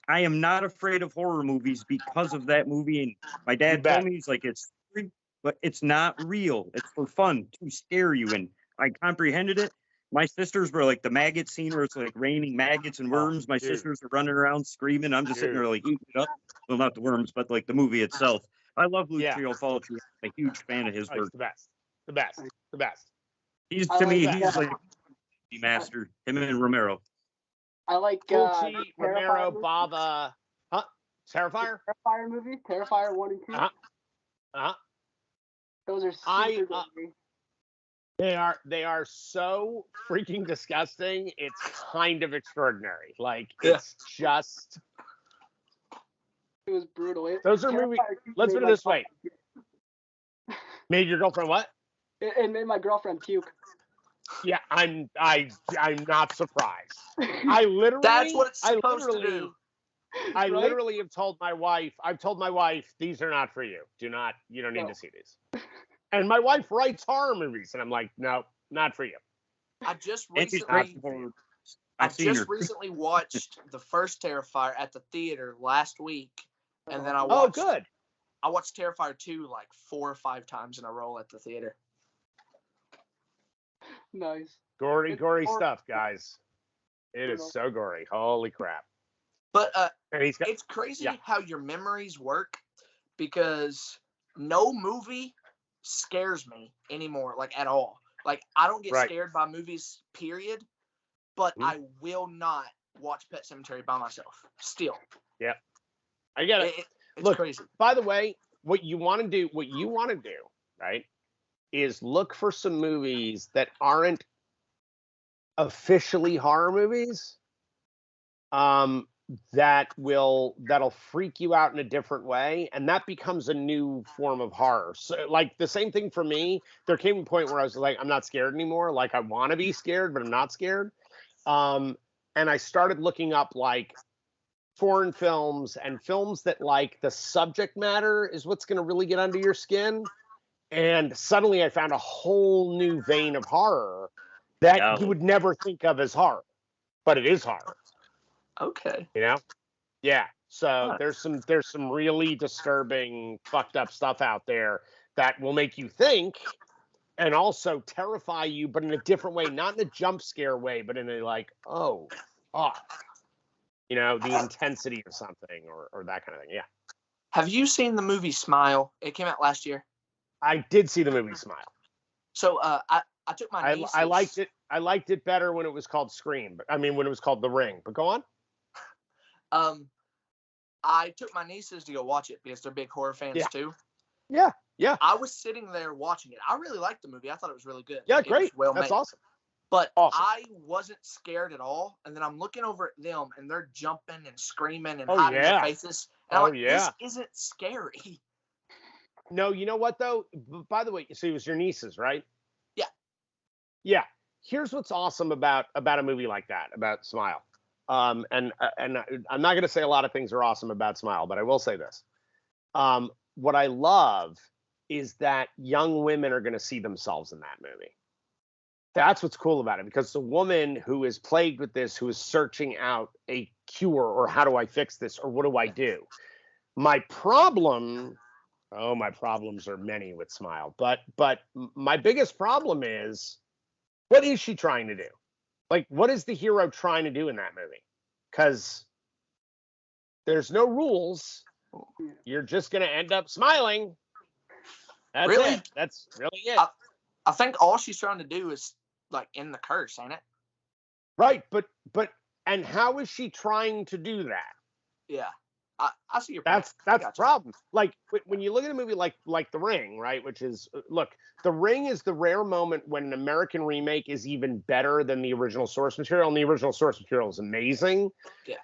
I am not afraid of horror movies because of that movie. And my You dad bet. told me, he's like, it's free, but it's not real. It's for fun to scare you. And I comprehended it. My sisters were like the maggot scene where it's like raining maggots and worms. My dude. sisters are running around screaming. I'm just sitting there Dude. like eating it up. Well, not the worms, but like the movie itself. I love Yeah. Lucio Fulci. I'm a huge fan of his Oh, he's work. the best. The best. The best. He's I to me, like he's that. like the master. Him and Romero. I like Fulci, the Romero, Terrifier movie. Bava. Huh? Terrifier? Terrifier movie, Terrifier 1 and 2. Uh-huh. Uh-huh. Those are super I, good. They are so freaking disgusting. It's kind of extraordinary. Like, Yeah. it's just, It was brutal. those are movies. Terrifier 2 Let's made put it my this way. Made your girlfriend what? It made my girlfriend puke. Yeah, I'm not surprised. I literally That's what it's supposed to do. I Right? literally have told my wife, these are not for you. You don't need No. to see these. And my wife writes horror movies, and I'm like, no, not for you. I just And she's recently, great for I I've seen her. just recently watched the first Terrifier at the theater last week, and then I Oh, watched. good. I watched Terrifier 2 like 4 or 5 times in a row at the theater. Nice. Gory It's stuff, guys. It is so gory. Holy crap. But And he's got, it's crazy Yeah. how your memories work, because no movie scares me anymore, like at all. Like I don't get Right. scared by movies, period. But Mhm. I will not watch Pet Sematary by myself. Still, I get it. it's Look, crazy. By the way, what you want to do, right, is look for some movies that aren't officially horror movies, that'll freak you out in a different way, and that becomes a new form of horror. So, like the same thing for me. There came a point where I was like, I'm not scared anymore. Like I want to be scared, but I'm not scared. And I started looking up like foreign films and films that like the subject matter is what's going to really get under your skin. And suddenly I found a whole new vein of horror that Yeah. you would never think of as horror, but it is horror, Okay. you know? Yeah. So Huh. there's some really disturbing, fucked up stuff out there that will make you think and also terrify you, but in a different way, not in a jump scare way, but in a like, oh, fuck. You know, the intensity of something or that kind of thing. Yeah. Have you seen the movie Smile? It came out last year. I did see the movie Smile. So I took my nieces. I liked it. I liked it better when it was called Scream. But I mean, when it was called The Ring. But go on. I took my nieces to go watch it because they're big horror fans Yeah. too. Yeah. Yeah. I was sitting there watching it. I really liked the movie. I thought it was really good. Yeah. Like, it was Great. well That's made. awesome. But Awesome. I wasn't scared at all. And then I'm looking over at them, and they're jumping and screaming and Oh, hiding yeah. their faces. And I'm Oh, like, yeah. this isn't scary. No, you know what though? By the way, so it was your nieces, right? Yeah. Yeah. Here's what's awesome about a movie like that, about Smile. And I'm not going to say a lot of things are awesome about Smile, but I will say this. What I love is that young women are going to see themselves in that movie. That's what's cool about it, because the woman who is plagued with this, who is searching out a cure, or how do I fix this, or what do I do? My problems are many with Smile, but my biggest problem is, what is she trying to do? Like, what is the hero trying to do in that movie? Because there's no rules. You're just going to end up smiling. That's Really? it. That's really it. I think all she's trying to do is like end the curse, ain't it? Right, but and how is she trying to do that? Yeah. I see your point. That's I the gotcha. problem. Like when you look at a movie like The Ring, right? Which is, look, The Ring is the rare moment when an American remake is even better than the original source material, and the original source material is amazing. Yeah.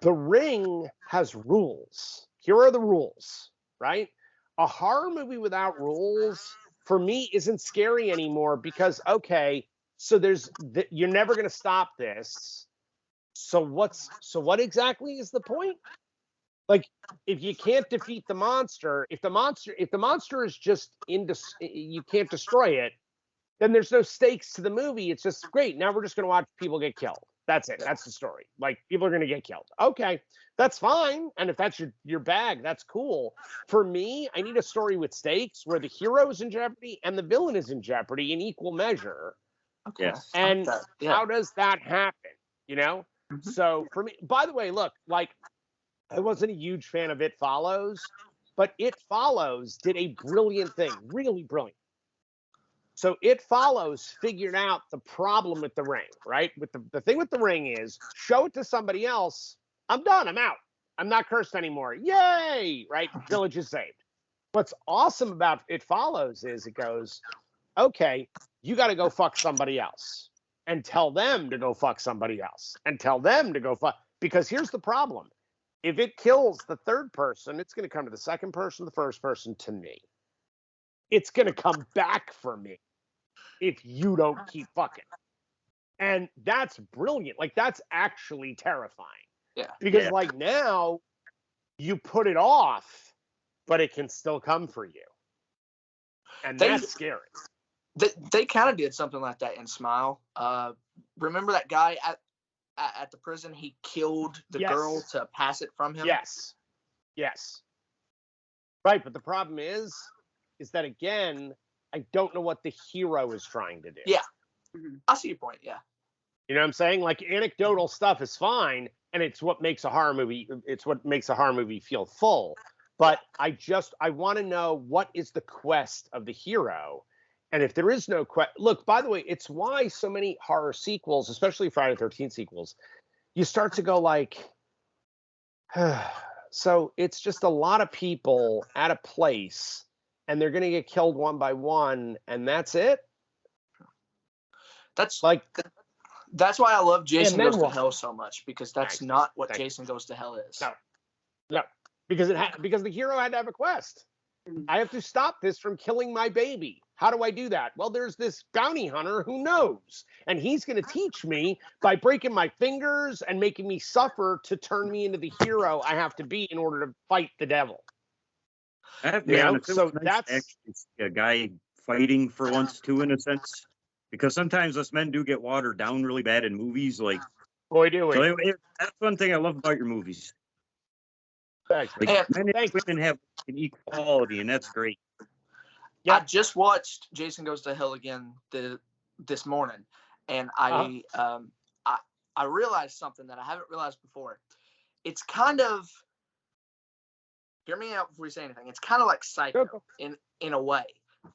The Ring has rules. Here are the rules, right? A horror movie without rules for me isn't scary anymore because okay, so you're never going to stop this. So what exactly is the point? Like if you can't defeat the monster, if the monster is just you can't destroy it, then there's no stakes to the movie. It's just great. Now we're just going to watch people get killed. That's it. That's the story. Like people are going to get killed. Okay, that's fine. And if that's your bag, that's cool. For me, I need a story with stakes where the hero is in jeopardy and the villain is in jeopardy in equal measure. Okay. Yes. And Yeah. how does that happen? You know? Mhm. So for me, by the way, look, like I wasn't a huge fan of It Follows, but It Follows did a brilliant thing, really brilliant. So It Follows figured out the problem with The Ring, right? With the thing with The Ring is show it to somebody else. I'm done. I'm out. I'm not cursed anymore. Yay! Right? Village is saved. What's awesome about It Follows is it goes, okay, you got to go fuck somebody else and tell them to go fuck somebody else and tell them to go fuck. Because here's the problem. If it kills the third person, it's going to come to the second person, the first person, to me. It's going to come back for me if you don't keep fucking. And that's brilliant. Like, that's actually terrifying. Yeah. Because, Yeah. like, now you put it off, but it can still come for you. And that's scary. They kind of did something like that in Smile. Remember that guy at the prison? He killed the Yes. girl to pass it from him. Yes. Right, but the problem is that again, I don't know what the hero is trying to do. Yeah. I see your point. Yeah. You know what I'm saying? Like anecdotal stuff is fine, and it's what makes a horror movie. It's what makes a horror movie feel full. But I want to know what is the quest of the hero, and if there is no quest, look. By the way, it's why so many horror sequels, especially Friday the 13th sequels, you start to go like, so it's just a lot of people at a place, and they're going to get killed one by one, and that's it. That's Like. That's why I love Jason then Goes to what? Hell so much, because that's Thanks. not what Thanks. Jason Goes to Hell is. No, because because the hero had to have a quest. I have to stop this from killing my baby. How do I do that? Well, there's this bounty hunter who knows, and he's going to teach me by breaking my fingers and making me suffer to turn me into the hero I have to be in order to fight the devil. I have to be You know, honest, it so was nice that's- to actually see a guy fighting for once too, in a sense, because sometimes us men do get watered down really bad in movies. Like, Boy, do we. so that's one thing I love about your movies. Thanks, man. Like, men and Thanks. women have an equality, and that's great. Yeah. I just watched Jason Goes to Hell again this morning, and I realized something that I haven't realized before. It's kind of, hear me out before you say anything. It's kind of like Psycho in a way,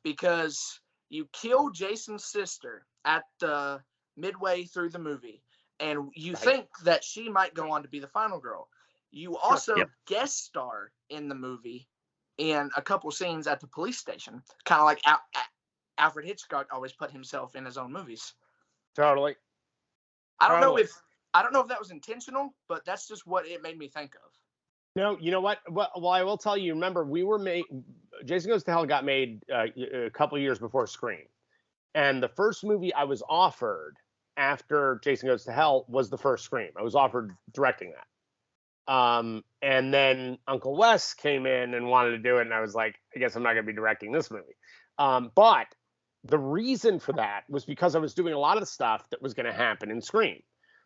because you kill Jason's sister at the midway through the movie, and you think that she might go on to be the final girl. You also guest star in the movie in a couple scenes at the police station, kind of like Alfred Hitchcock always put himself in his own movies. Totally. I don't know if that was intentional, but that's just what it made me think of. No, you know what? Well, I will tell you. Remember, Jason Goes to Hell got made a couple years before Scream, and the first movie I was offered after Jason Goes to Hell was the first Scream. I was offered directing that. And then Uncle Wes came in and wanted to do it, and I was like, I guess I'm not going to be directing this movie. But the reason for that was because I was doing a lot of the stuff that was going to happen in Scream.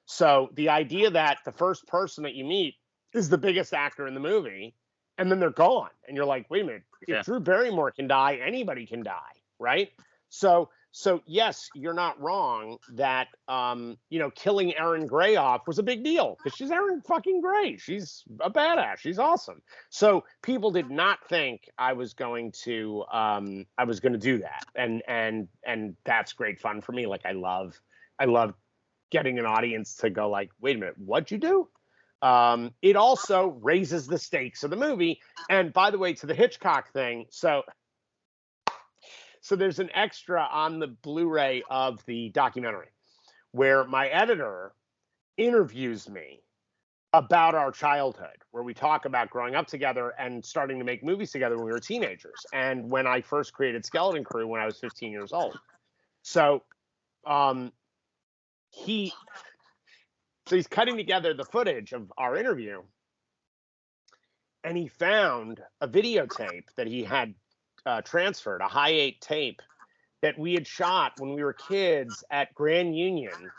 So the idea that the first person that you meet is the biggest actor in the movie, and then they're gone, and you're like, wait a minute, if Drew Barrymore can die, anybody can die, right? So yes, you're not wrong that killing Erin Gray off was a big deal, because she's Erin fucking Gray. She's a badass. She's awesome. So people did not think I was going to do that, and that's great fun for me. Like I love getting an audience to go like, wait a minute, what'd you do? It also raises the stakes of the movie. And by the way, to the Hitchcock thing, so there's an extra on the Blu-ray of the documentary where my editor interviews me about our childhood, where we talk about growing up together and starting to make movies together when we were teenagers. And when I first created Skeleton Crew when I was 15 years old. So he's cutting together the footage of our interview, and he found a videotape that he had transferred, a high 8 tape that we had shot when we were kids at Grand Union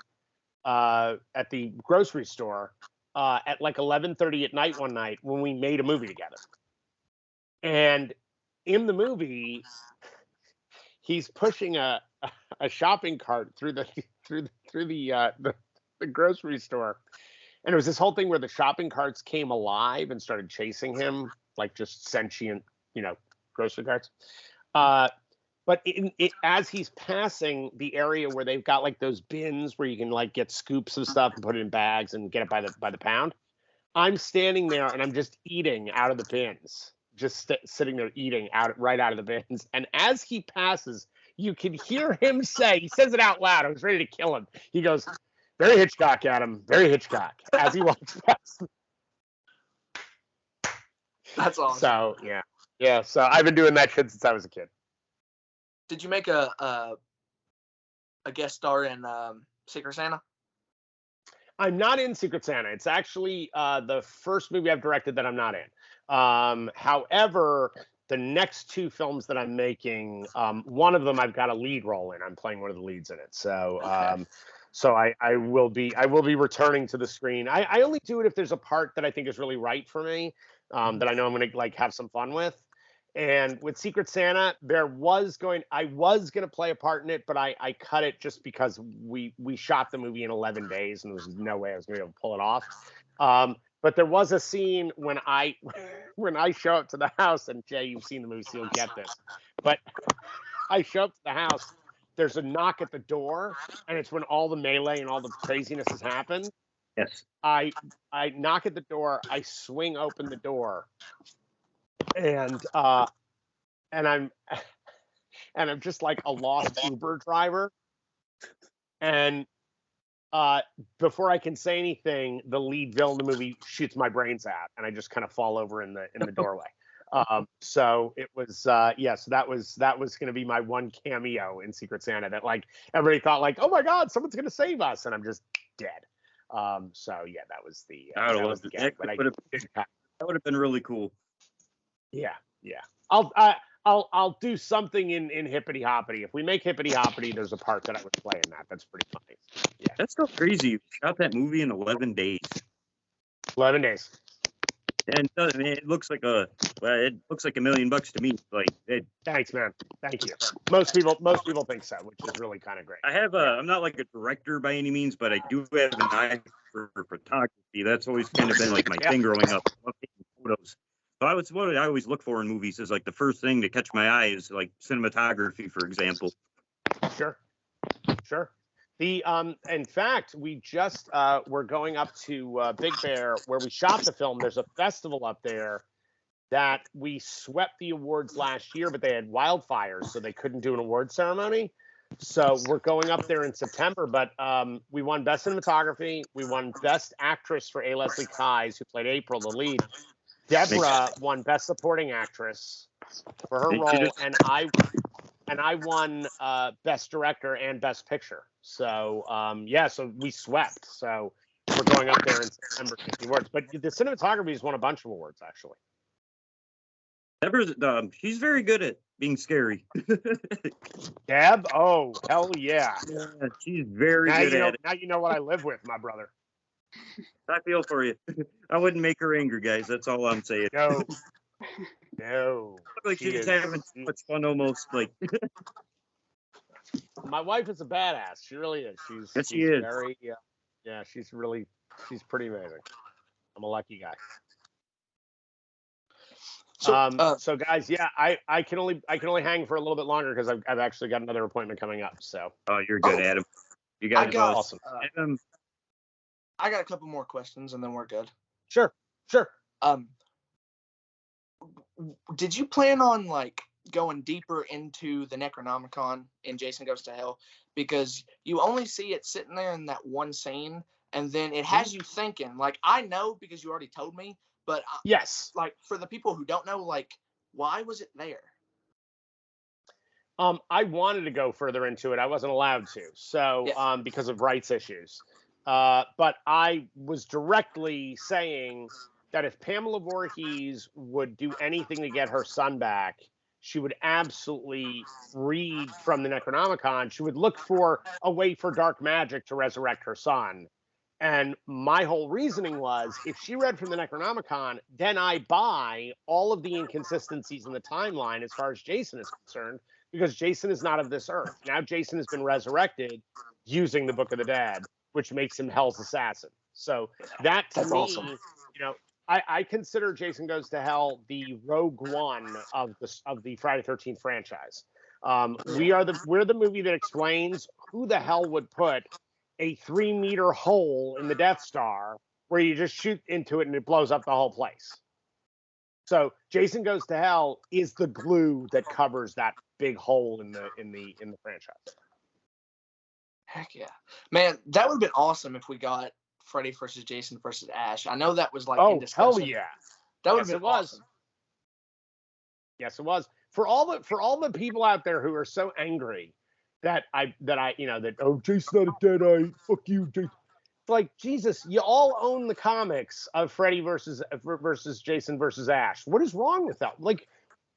at the grocery store at like 11:30 at night one night when we made a movie together. And in the movie, he's pushing a shopping cart through the grocery store, and it was this whole thing where the shopping carts came alive and started chasing him like just sentient, grocery carts. But as he's passing the area where they've got like those bins where you can like get scoops of stuff and put it in bags and get it by the pound, I'm standing there and I'm just eating out of the bins, just sitting there eating right out of the bins. And as he passes, you can hear him say, he says it out loud. I was ready to kill him. He goes, "Very Hitchcock, Adam. Very Hitchcock," as he walks past. That's awesome. So yeah. So I've been doing that shit since I was a kid. Did you make a guest star in Secret Santa? I'm not in Secret Santa. It's actually the first movie I've directed that I'm not in. However, the next 2 films that I'm making, one of them I've got a lead role in. I'm playing one of the leads in it. So Okay. so I will be returning to the screen. I only do it if there's a part that I think is really right for me, that I know I'm going to like have some fun with. And with Secret Santa, I was going to play a part in it, but I cut it just because we shot the movie in 11 days and there was no way I was going to be able to pull it off. But there was a scene when I show up to the house, and Jay, you've seen the movie, so you'll get this. But I show up to the house, there's a knock at the door, and it's when all the melee and all the craziness has happened. Yes. I knock at the door, I swing open the door, and I'm just like a lost Uber driver, and before I can say anything, the lead villain of the movie shoots my brains out, and I just kind of fall over in the doorway. So it was so that was going to be my one cameo in Secret Santa, that like everybody thought like, oh my God, someone's going to save us, and I'm just dead. So yeah, that was the That would have been really cool. Yeah. I'll do something in Hippity Hoppity. If we make Hippity Hoppity, there's a part that I would play in that. That's pretty funny. Yeah. That's so crazy. You shot that movie in 11 days. 11 days. And it looks like $1 million to me. Thanks, man. Thank you. Most people think so, which is really kind of great. I'm not like a director by any means, but I do have an eye for photography. That's always kind of been like my thing growing up. I love taking photos. So what I always look for in movies is like the first thing to catch my eye is like cinematography, for example. Sure. In fact, we just we're going up to Big Bear where we shot the film. There's a festival up there that we swept the awards last year, but they had wildfires, so they couldn't do an award ceremony. So we're going up there in September, but we won Best Cinematography. We won Best Actress for A. Leslie Keyes, who played April, the lead. Deborah won Best Supporting Actress for her role, and I won Best Director and Best Picture. So so we swept. So we're going up there in September to get the awards. But the cinematography has won a bunch of awards, actually. Deborah's she's very good at being scary. Deb? Oh, hell yeah. She's very good at it. Now you know what I live with, my brother. I feel for you. I wouldn't make her angry, guys. That's all I'm saying. No. Like she's having too much fun, almost like. My wife is a badass. She really is. She's very, she's pretty amazing. I'm a lucky guy. So guys, I can only hang for a little bit longer because I've actually got another appointment coming up. So. Oh, you're good, Adam. You got awesome. Adam. I got a couple more questions and then we're good. Sure. Did you plan on like going deeper into the Necronomicon in Jason Goes to Hell? Because you only see it sitting there in that one scene, and then it has you thinking. Like, I know because you already told me, but Yes. like for the people who don't know, like, why was it there? I wanted to go further into it. I wasn't allowed to. So, Yeah. because of rights issues. But I was directly saying that if Pamela Voorhees would do anything to get her son back, she would absolutely read from the Necronomicon. She would look for a way for dark magic to resurrect her son. And my whole reasoning was, if she read from the Necronomicon, then I buy all of the inconsistencies in the timeline as far as Jason is concerned, because Jason is not of this earth. Now Jason has been resurrected using the Book of the Dead, which makes him Hell's assassin. So that, to That's me, awesome. you know, I consider Jason Goes to Hell the Rogue One of the Friday 13th franchise. We're the movie that explains who the hell would put a 3-meter hole in the Death Star where you just shoot into it and it blows up the whole place. So Jason Goes to Hell is the glue that covers that big hole in the franchise. Heck yeah, man! That would have been awesome if we got Freddy versus Jason versus Ash. I know that was like in discussion. Hell yeah, That would yes, have it been was. awesome. Yes, it was. For all the people out there who are so angry that Jason's not a Deadite. Fuck you, Jason. Like, Jesus, you all own the comics of Freddy versus Jason versus Ash. What is wrong with that? Like,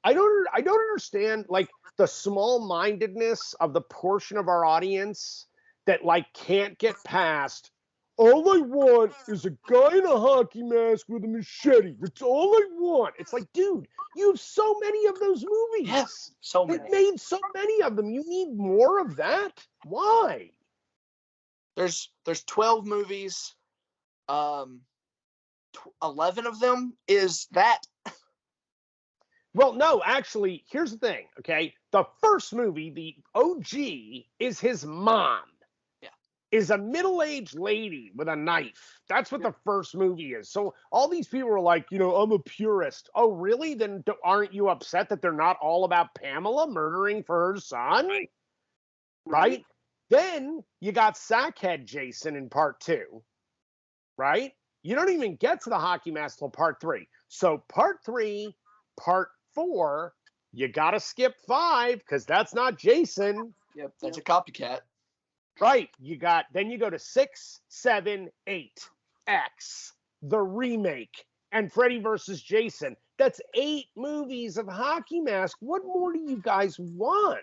I don't understand, like, the small-mindedness of the portion of our audience that, like, can't get past, all I want is a guy in a hockey mask with a machete. That's all I want. It's like, dude, you have so many of those movies. Yes, so They've many. made so many of them. You need more of that? Why? There's 12 movies. 11 of them is that. Well, no, actually, here's the thing, okay? The first movie, the OG, is his mom. Yeah. Is a middle-aged lady with a knife. That's what the first movie is. So all these people are like, I'm a purist. Oh, really? Then aren't you upset that they're not all about Pamela murdering for her son? Right? Then you got Sackhead Jason in part 2, right? You don't even get to the hockey mask till part 3. So part 3, part 4, you got to skip 5 because that's not Jason. Yep, that's a copycat. Right. Then you go to 6, 7, 8, X, the remake, and Freddy versus Jason. That's 8 movies of hockey mask. What more do you guys want?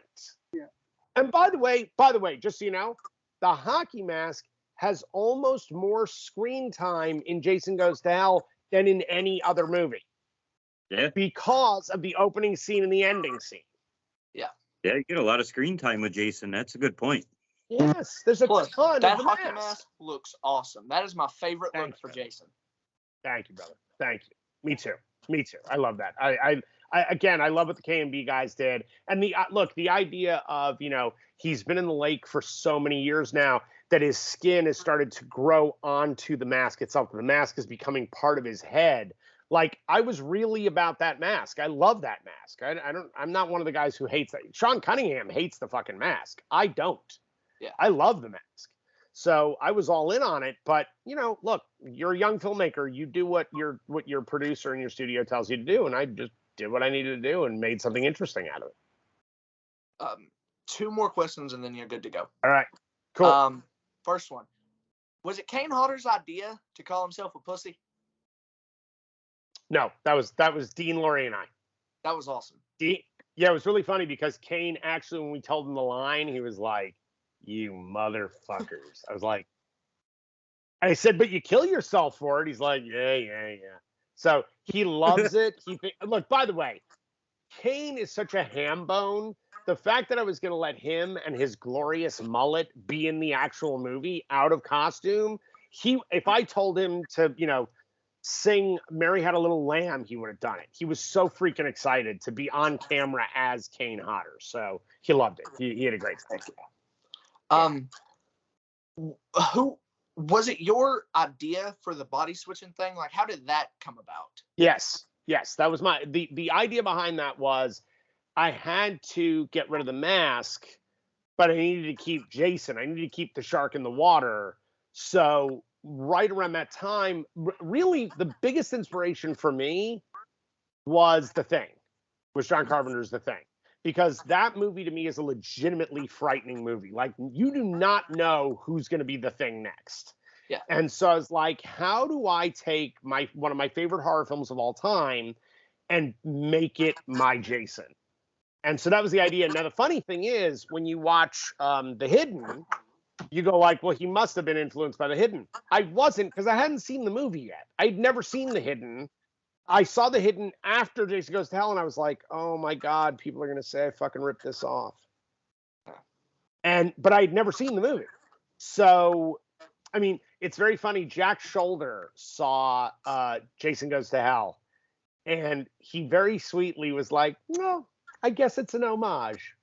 Yeah. And by the way, just so you know, the hockey mask has almost more screen time in Jason Goes to Hell than in any other movie. Yeah. Because of the opening scene and the ending scene. Yeah. Yeah, you get a lot of screen time with Jason. That's a good point. Yes, there's a Plus, ton that of the hockey mask. mask looks awesome. That is my favorite Thank look for you. Jason. Thank you, brother. Thank you. Me too. I love that. I love what the K&B guys did. And the idea of, he's been in the lake for so many years now that his skin has started to grow onto the mask itself. The mask is becoming part of his head. Like, I was really about that mask. I love that mask. I'm not one of the guys who hates that. Sean Cunningham hates the fucking mask. I don't. Yeah. I love the mask. So I was all in on it, but look, you're a young filmmaker. You do what your producer in your studio tells you to do, and I just did what I needed to do and made something interesting out of it. 2 more questions and then you're good to go. All right, cool. First one, was it Kane Hodder's idea to call himself a pussy? No, that was Dean, Laurie, and I. That was awesome. Yeah, it was really funny because Kane actually, when we told him the line, he was like, "You motherfuckers." I was like, I said, "But you kill yourself for it." He's like, yeah. So he loves it. Look, by the way, Kane is such a ham bone. The fact that I was going to let him and his glorious mullet be in the actual movie out of costume, if I told him to, sing Mary Had a Little Lamb, he would have done it. He was so freaking excited to be on camera as Kane Hodder. So he loved it. He had a great time. Who was it? Your idea for the body switching thing? Like, how did that come about? Yes, that was the idea behind that was I had to get rid of the mask, but I needed to keep Jason. I needed to keep the shark in the water. So right around that time, really the biggest inspiration for me was John Carpenter's The Thing. Because that movie to me is a legitimately frightening movie. Like, you do not know who's going to be the Thing next. Yeah. And so I was like, how do I take one of my favorite horror films of all time and make it my Jason? And so that was the idea. Now, the funny thing is, when you watch The Hidden, you go like, well, he must have been influenced by The Hidden. I wasn't, because I hadn't seen the movie yet. I'd never seen The Hidden. I saw The Hidden after Jason Goes to Hell, and I was like, oh my God, people are going to say I fucking ripped this off. But I'd never seen the movie. So, I mean, it's very funny. Jack Shoulder saw Jason Goes to Hell, and he very sweetly was like, no, I guess it's an homage.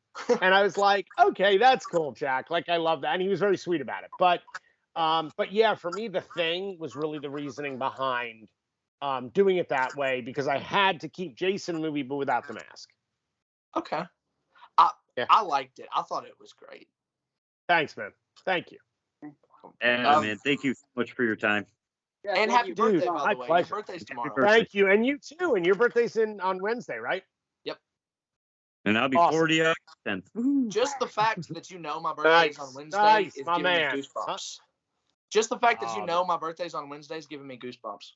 And I was like, okay, that's cool, Jack. Like, I love that. And he was very sweet about it. But yeah, for me, The Thing was really the reasoning behind doing it that way, because I had to keep Jason in the movie, but without the mask. Okay. Yeah. I liked it. I thought it was great. Thanks, man. Thank you. Man, thank you so much for your time. Yeah, And thank happy you. birthday, Dude, by my the way. pleasure. Your birthday's tomorrow. birthday. Thank you. And you too. And your birthday's on Wednesday, right? And I'll be Awesome. 40 August 10th. Just the fact that you know my birthday's on Wednesday Nice, is my giving man. me goosebumps. Just the fact that you Oh, know my birthday's on Wednesday is giving me goosebumps.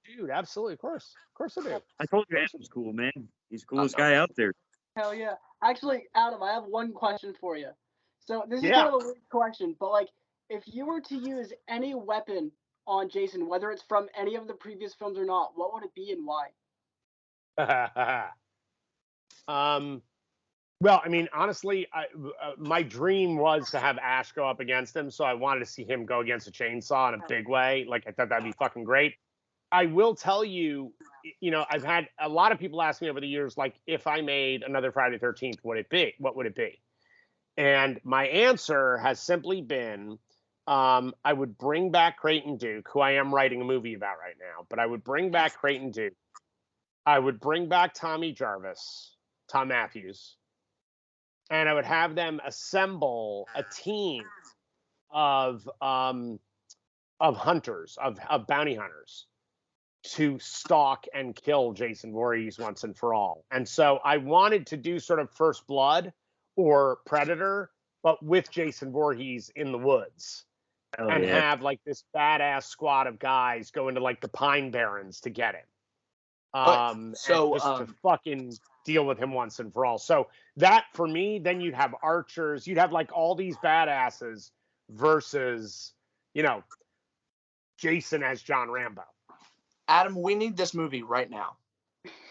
Dude, absolutely. Of course I do. I told you Adam's cool, man. He's the coolest know. guy out there. Hell yeah. Actually, Adam, I have one question for you. So this is Yeah. kind of a weird question, but like, if you were to use any weapon on Jason, whether it's from any of the previous films or not, what would it be and why? Well, I mean, honestly, my dream was to have Ash go up against him, so I wanted to see him go against a chainsaw in a big way. Like, I thought that'd be fucking great. I will tell you, I've had a lot of people ask me over the years, like, if I made another Friday the 13th, what would it be? And my answer has simply been, I would bring back Creighton Duke, who I am writing a movie about right now, but I would bring back Creighton Duke. I would bring back Tom Matthews, and I would have them assemble a team of hunters, of bounty hunters, to stalk and kill Jason Voorhees once and for all. And so I wanted to do sort of First Blood or Predator, but with Jason Voorhees in the woods. And have like this badass squad of guys go into like the Pine Barrens to get him. And just to fucking deal with him once and for all. So that, for me, then you'd have archers, you'd have like all these badasses versus, Jason as John Rambo. Adam, we need this movie right now.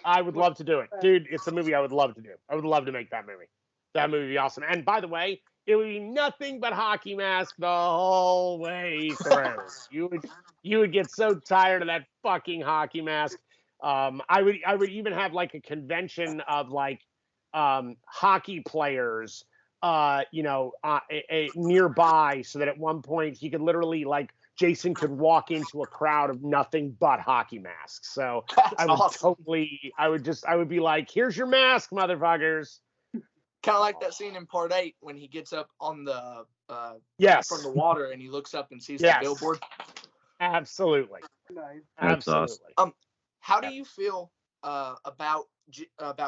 I would love to do it. Dude, it's a movie I would love to do. I would love to make that movie. That movie would be awesome. And by the way, it would be nothing but hockey mask the whole way through. You would get so tired of that fucking hockey mask. I would even have like a convention of like hockey players, nearby, so that at one point he could literally like Jason could walk into a crowd of nothing but hockey masks. So I would awesome. I would be like, here's your mask, motherfuckers. Kind of like that scene in Part 8 when he gets up on the Yes. from the water and he looks up and sees Yes. the billboard. Absolutely. Nice. That's Absolutely. How do you feel about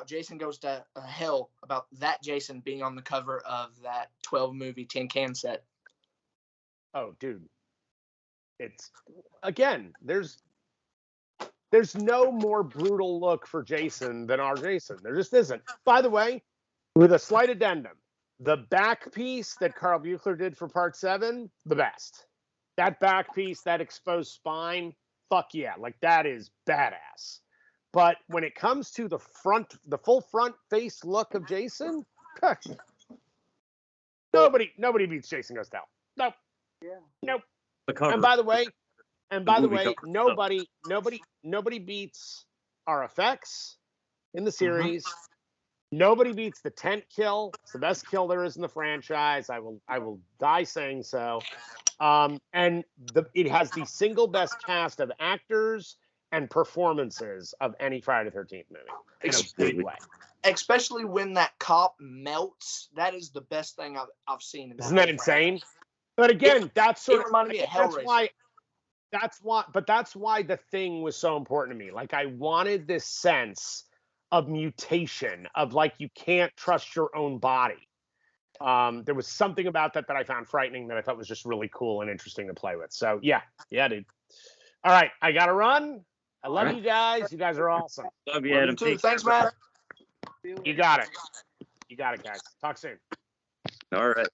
Jason Goes to Hell, about that Jason being on the cover of that 12 movie tin can set? Oh, dude. It's, again, there's no more brutal look for Jason than our Jason. There just isn't. By the way, with a slight addendum, the back piece that Carl Buechler did for Part 7, the best. That back piece, that exposed spine, fuck yeah, like that is badass. But when it comes to the full front face look of Jason, nobody beats Jason Goes to Hell. Nope. Yeah. Nope. The cover. And by the way, movie cover. nobody beats our effects in the series. Nobody beats the tent kill. It's the best kill there is in the franchise. I will die saying so. And it has the single best cast of actors and performances of any Friday the 13th movie in a big way. Especially when that cop melts. That is the best thing I've seen. Isn't that insane? But again, that's sort it reminded me of that's Hellraiser. why that's why The Thing was so important to me. Like, I wanted this sense of mutation, of like, you can't trust your own body. There was something about that I found frightening that I thought was just really cool and interesting to play with. So yeah, dude. All right, I gotta run. I love you guys. You guys are awesome. Love you, Adam. Too. Thanks, Matt. You got it. You got it, guys. Talk soon. All right.